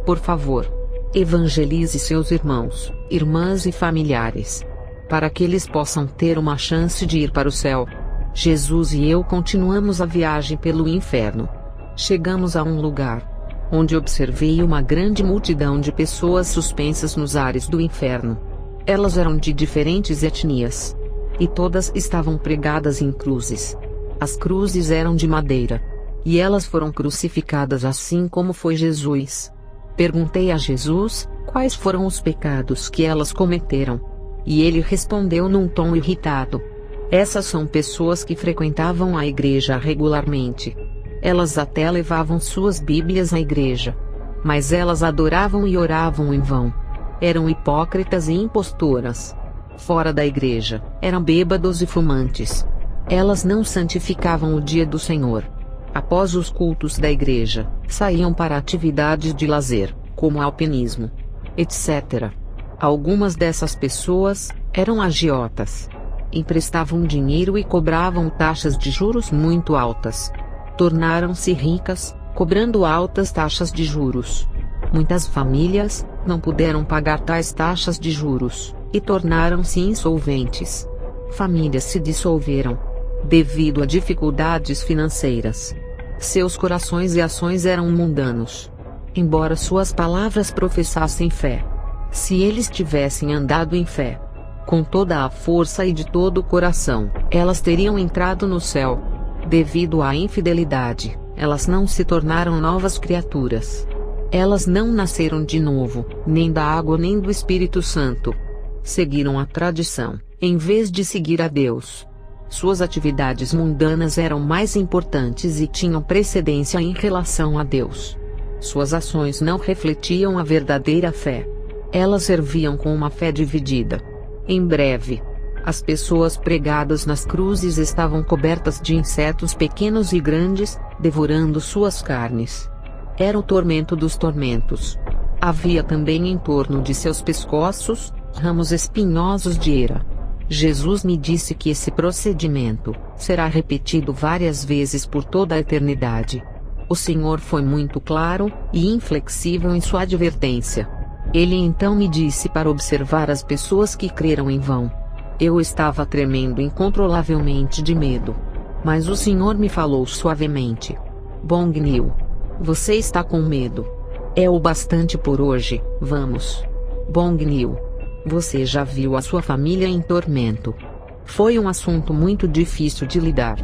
Speaker 3: Por favor, evangelize seus irmãos, irmãs e familiares, para que eles possam ter uma chance de ir para o céu. Jesus e eu continuamos a viagem pelo inferno. Chegamos a um lugar onde observei uma grande multidão de pessoas suspensas nos ares do inferno. Elas eram de diferentes etnias, e todas estavam pregadas em cruzes. As cruzes eram de madeira, e elas foram crucificadas assim como foi Jesus. Perguntei a Jesus quais foram os pecados que elas cometeram. E ele respondeu num tom irritado: essas são pessoas que frequentavam a igreja regularmente. Elas até levavam suas Bíblias à igreja, mas elas adoravam e oravam em vão. Eram hipócritas e impostoras. Fora da igreja, eram bêbados e fumantes. Elas não santificavam o dia do Senhor. Após os cultos da igreja, saíam para atividades de lazer, como alpinismo, etc. Algumas dessas pessoas eram agiotas. Emprestavam dinheiro e cobravam taxas de juros muito altas. Tornaram-se ricas, cobrando altas taxas de juros. Muitas famílias não puderam pagar tais taxas de juros, e tornaram-se insolventes. Famílias se dissolveram devido a dificuldades financeiras. Seus corações e ações eram mundanos, embora suas palavras professassem fé. Se eles tivessem andado em fé, com toda a força e de todo o coração, elas teriam entrado no céu. Devido à infidelidade, elas não se tornaram novas criaturas. Elas não nasceram de novo, nem da água nem do Espírito Santo. Seguiram a tradição, em vez de seguir a Deus. Suas atividades mundanas eram mais importantes e tinham precedência em relação a Deus. Suas ações não refletiam a verdadeira fé. Elas serviam com uma fé dividida. Em breve, as pessoas pregadas nas cruzes estavam cobertas de insetos pequenos e grandes, devorando suas carnes. Era o tormento dos tormentos. Havia também em torno de seus pescoços ramos espinhosos de era. Jesus me disse que esse procedimento será repetido várias vezes por toda a eternidade. O Senhor foi muito claro e inflexível em sua advertência. Ele então me disse para observar as pessoas que creram em vão. Eu estava tremendo incontrolavelmente de medo. Mas o Senhor me falou suavemente: Bong Nil, você está com medo. É o bastante por hoje, vamos. Bong Nil, você já viu a sua família em tormento. Foi um assunto muito difícil de lidar.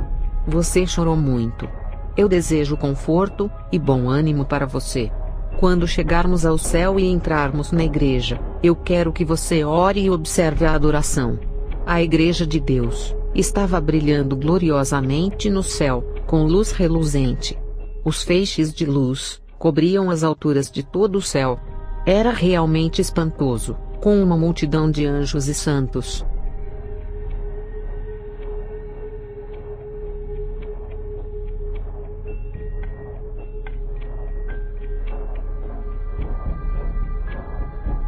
Speaker 3: Você chorou muito. Eu desejo conforto e bom ânimo para você. Quando chegarmos ao céu e entrarmos na igreja, eu quero que você ore e observe a adoração. A igreja de Deus estava brilhando gloriosamente no céu, com luz reluzente. Os feixes de luz cobriam as alturas de todo o céu. Era realmente espantoso, com uma multidão de anjos e santos.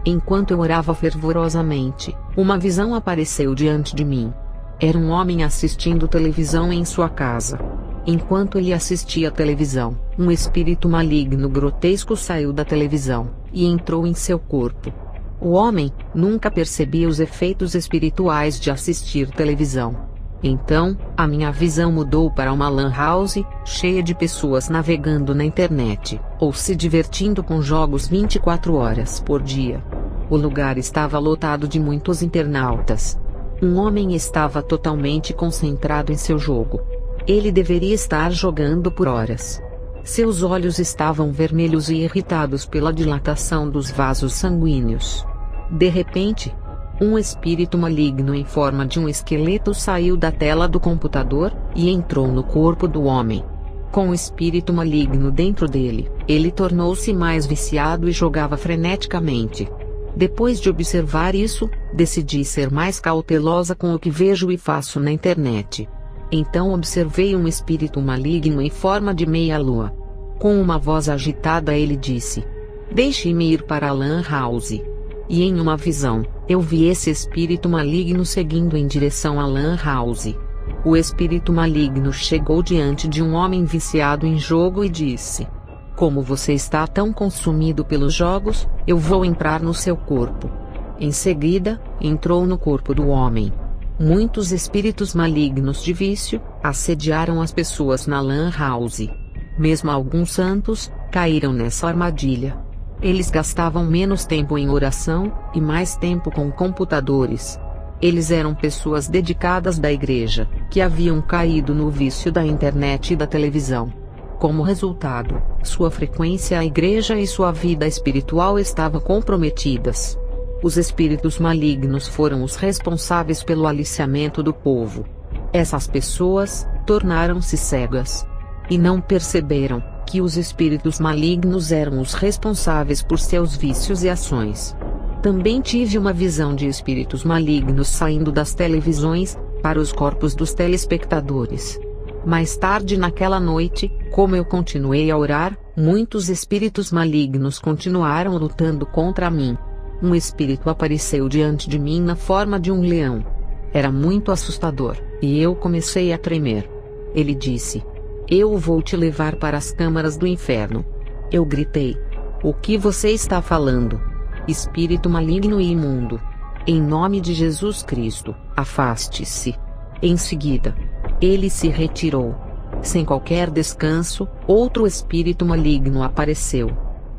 Speaker 3: Enquanto eu orava fervorosamente, uma visão apareceu diante de mim. Era um homem assistindo televisão em sua casa. Enquanto ele assistia à televisão, um espírito maligno grotesco saiu da televisão e entrou em seu corpo. O homem nunca percebia os efeitos espirituais de assistir televisão. Então, a minha visão mudou para uma lan house, cheia de pessoas navegando na internet, ou se divertindo com jogos 24 horas por dia. O lugar estava lotado de muitos internautas. Um homem estava totalmente concentrado em seu jogo. Ele deveria estar jogando por horas. Seus olhos estavam vermelhos e irritados pela dilatação dos vasos sanguíneos. De repente, um espírito maligno em forma de um esqueleto saiu da tela do computador e entrou no corpo do homem. Com o espírito maligno dentro dele, ele tornou-se mais viciado e jogava freneticamente. Depois de observar isso, decidi ser mais cautelosa com o que vejo e faço na internet. Então observei um espírito maligno em forma de meia-lua. Com uma voz agitada ele disse: "Deixe-me ir para a Lan House." E em uma visão, eu vi esse espírito maligno seguindo em direção à Lan House. O espírito maligno chegou diante de um homem viciado em jogo e disse: "Como você está tão consumido pelos jogos, eu vou entrar no seu corpo." Em seguida, entrou no corpo do homem. Muitos espíritos malignos de vício assediaram as pessoas na Lan House. Mesmo alguns santos caíram nessa armadilha. Eles gastavam menos tempo em oração e mais tempo com computadores. Eles eram pessoas dedicadas da igreja, que haviam caído no vício da internet e da televisão. Como resultado, sua frequência à igreja e sua vida espiritual estavam comprometidas. Os espíritos malignos foram os responsáveis pelo aliciamento do povo. Essas pessoas tornaram-se cegas e não perceberam que os espíritos malignos eram os responsáveis por seus vícios e ações. Também tive uma visão de espíritos malignos saindo das televisões para os corpos dos telespectadores. Mais tarde naquela noite, como eu continuei a orar, muitos espíritos malignos continuaram lutando contra mim. Um espírito apareceu diante de mim na forma de um leão. Era muito assustador, e eu comecei a tremer. Ele disse: "Eu vou te levar para as câmaras do inferno." Eu gritei: "O que você está falando? Espírito maligno e imundo. Em nome de Jesus Cristo, afaste-se." Em seguida, ele se retirou. Sem qualquer descanso, outro espírito maligno apareceu.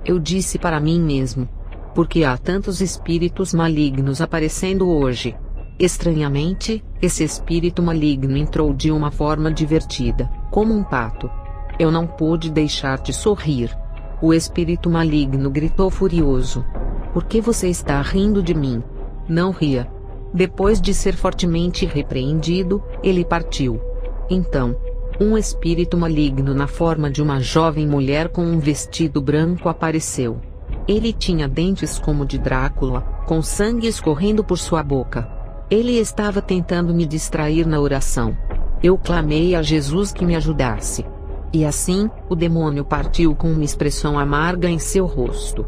Speaker 3: Eu disse para mim mesmo: "Por que há tantos espíritos malignos aparecendo hoje?" Estranhamente, esse espírito maligno entrou de uma forma divertida, como um pato. Eu não pude deixar de sorrir. O espírito maligno gritou furioso: "Por que você está rindo de mim? Não ria." Depois de ser fortemente repreendido, ele partiu. Então, um espírito maligno na forma de uma jovem mulher com um vestido branco apareceu. Ele tinha dentes como de Drácula, com sangue escorrendo por sua boca. Ele estava tentando me distrair na oração. Eu clamei a Jesus que me ajudasse. E assim, o demônio partiu com uma expressão amarga em seu rosto.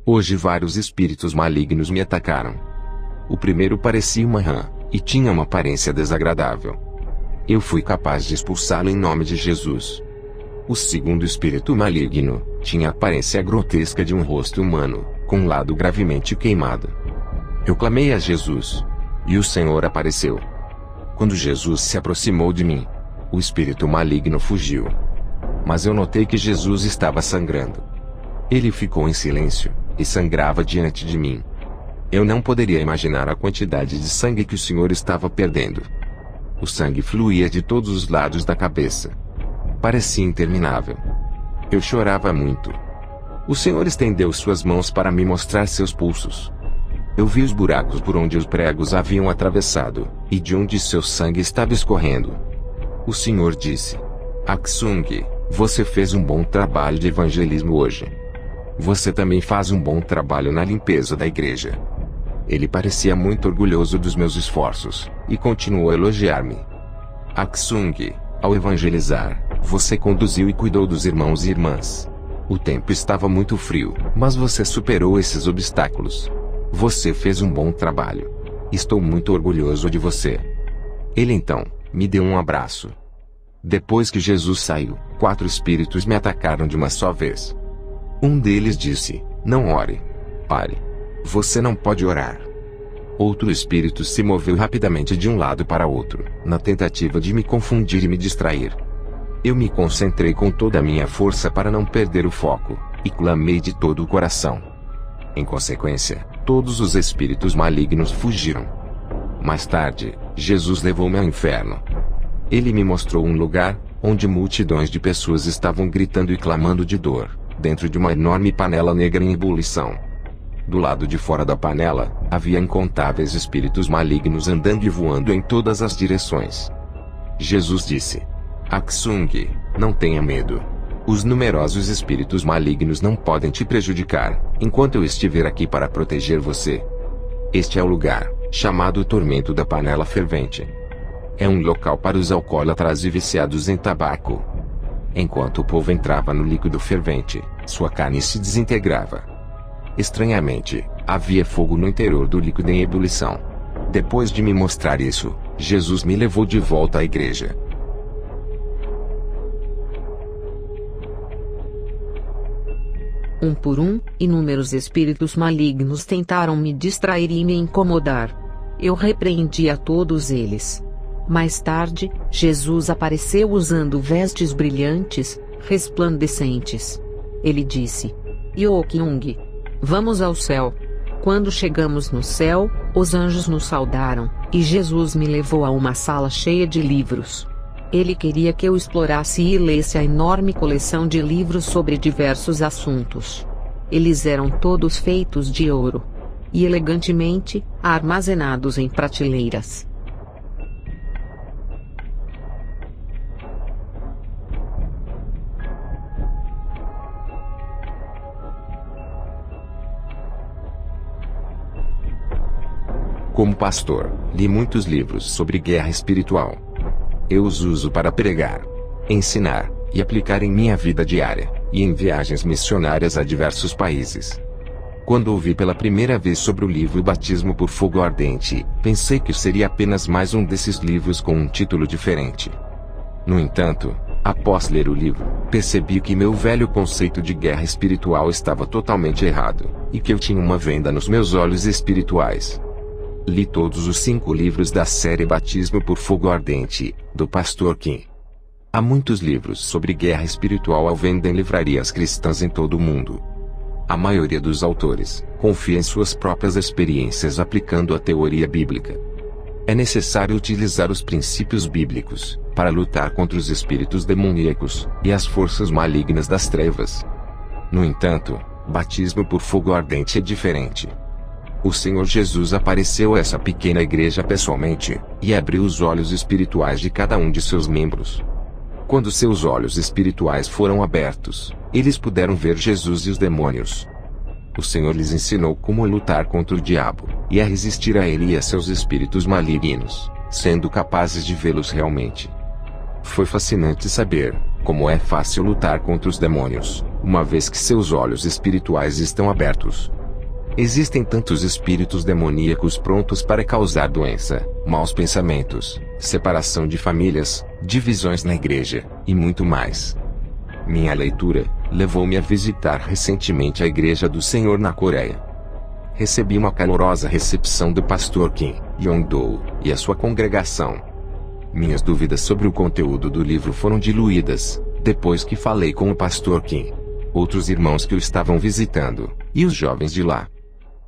Speaker 1: Hoje vários espíritos malignos me atacaram. O primeiro parecia uma rã, e tinha uma aparência desagradável. Eu fui capaz de expulsá-lo em nome de Jesus. O segundo espírito maligno tinha a aparência grotesca de um rosto humano, com um lado gravemente queimado. Eu clamei a Jesus, e o Senhor apareceu. Quando Jesus se aproximou de mim, o espírito maligno fugiu. Mas eu notei que Jesus estava sangrando. Ele ficou em silêncio, e sangrava diante de mim. Eu não poderia imaginar a quantidade de sangue que o Senhor estava perdendo. O sangue fluía de todos os lados da cabeça. Parecia interminável. Eu chorava muito. O Senhor estendeu suas mãos para me mostrar seus pulsos. Eu vi os buracos por onde os pregos haviam atravessado, e de onde seu sangue estava escorrendo. O Senhor disse: "Aksung, você fez um bom trabalho de evangelismo hoje. Você também faz um bom trabalho na limpeza da igreja." Ele parecia muito orgulhoso dos meus esforços, e continuou a elogiar-me. "Aksung, ao evangelizar, você conduziu e cuidou dos irmãos e irmãs. O tempo estava muito frio, mas você superou esses obstáculos. Você fez um bom trabalho. Estou muito orgulhoso de você." Ele então me deu um abraço. Depois que Jesus saiu, 4 espíritos me atacaram de uma só vez. Um deles disse: "Não ore. Pare. Você não pode orar." Outro espírito se moveu rapidamente de um lado para outro, na tentativa de me confundir e me distrair. Eu me concentrei com toda a minha força para não perder o foco, e clamei de todo o coração. Em consequência, todos os espíritos malignos fugiram. Mais tarde, Jesus levou-me ao inferno. Ele me mostrou um lugar, onde multidões de pessoas estavam gritando e clamando de dor, dentro de uma enorme panela negra em ebulição. Do lado de fora da panela, havia incontáveis espíritos malignos andando e voando em todas as direções. Jesus disse: Aksung, não tenha medo. Os numerosos espíritos malignos não podem te prejudicar, enquanto eu estiver aqui para proteger você. Este é o lugar, chamado Tormento da Panela Fervente. É um local para os alcoólatras e viciados em tabaco. Enquanto o povo entrava no líquido fervente, sua carne se desintegrava. Estranhamente, havia fogo no interior do líquido em ebulição. Depois de me mostrar isso, Jesus me levou de volta à igreja.
Speaker 3: Um por um, inúmeros espíritos malignos tentaram me distrair e me incomodar. Eu repreendi a todos eles. Mais tarde, Jesus apareceu usando vestes brilhantes, resplandecentes. Ele disse: Yokyung, vamos ao céu. Quando chegamos no céu, os anjos nos saudaram, e Jesus me levou a uma sala cheia de livros. Ele queria que eu explorasse e lesse a enorme coleção de livros sobre diversos assuntos. Eles eram todos feitos de ouro. E elegantemente, armazenados em prateleiras.
Speaker 1: Como pastor, li muitos livros sobre guerra espiritual. Eu os uso para pregar, ensinar e aplicar em minha vida diária, e em viagens missionárias a diversos países. Quando ouvi pela primeira vez sobre o livro Batismo por Fogo Ardente, pensei que seria apenas mais um desses livros com um título diferente. No entanto, após ler o livro, percebi que meu velho conceito de guerra espiritual estava totalmente errado, e que eu tinha uma venda nos meus olhos espirituais. Li todos os 5 livros da série Batismo por Fogo Ardente, do Pastor Kim. Há muitos livros sobre guerra espiritual à venda em livrarias cristãs em todo o mundo. A maioria dos autores confia em suas próprias experiências aplicando a teoria bíblica. É necessário utilizar os princípios bíblicos para lutar contra os espíritos demoníacos e as forças malignas das trevas. No entanto, Batismo por Fogo Ardente é diferente. O Senhor Jesus apareceu a essa pequena igreja pessoalmente, e abriu os olhos espirituais de cada um de seus membros. Quando seus olhos espirituais foram abertos, eles puderam ver Jesus e os demônios. O Senhor lhes ensinou como lutar contra o diabo, e a resistir a ele e a seus espíritos malignos, sendo capazes de vê-los realmente. Foi fascinante saber como é fácil lutar contra os demônios, uma vez que seus olhos espirituais estão abertos. Existem tantos espíritos demoníacos prontos para causar doença, maus pensamentos, separação de famílias, divisões na igreja, e muito mais. Minha leitura levou-me a visitar recentemente a Igreja do Senhor na Coreia. Recebi uma calorosa recepção do pastor Kim Yong-do e a sua congregação. Minhas dúvidas sobre o conteúdo do livro foram diluídas, depois que falei com o pastor Kim, outros irmãos que o estavam visitando, e os jovens de lá.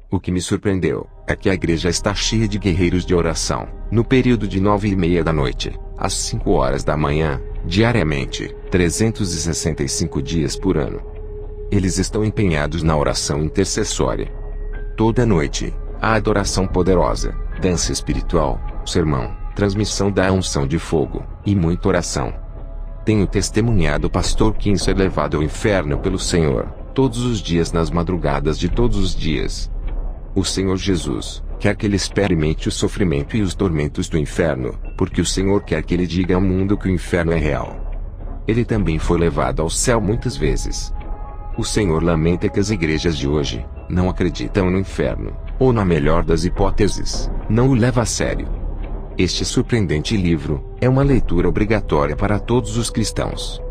Speaker 1: O que me surpreendeu é que a igreja está cheia de guerreiros de oração, no período de 9h30 da noite, às 5 horas da manhã, diariamente, 365 dias por ano. Eles estão empenhados na oração intercessória. Toda noite, há adoração poderosa, dança espiritual, sermão, transmissão da unção de fogo, e muita oração. Tenho testemunhado o pastor Kim ser levado ao inferno pelo Senhor, todos os dias nas madrugadas de todos os dias. O Senhor Jesus quer que ele experimente o sofrimento e os tormentos do inferno, porque o Senhor quer que ele diga ao mundo que o inferno é real. Ele também foi levado ao céu muitas vezes. O Senhor lamenta que as igrejas de hoje não acreditam no inferno, ou na melhor das hipóteses, não o leva a sério. Este surpreendente livro é uma leitura obrigatória para todos os cristãos.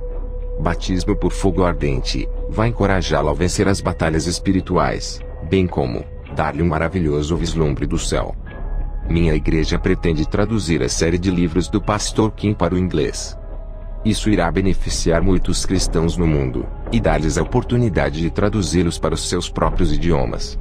Speaker 1: Batismo por Fogo Ardente vai encorajá-lo a vencer as batalhas espirituais, bem como dar-lhe um maravilhoso vislumbre do céu. Minha igreja pretende traduzir a série de livros do pastor Kim para o inglês. Isso irá beneficiar muitos cristãos no mundo, e dar-lhes a oportunidade de traduzi-los para os seus próprios idiomas.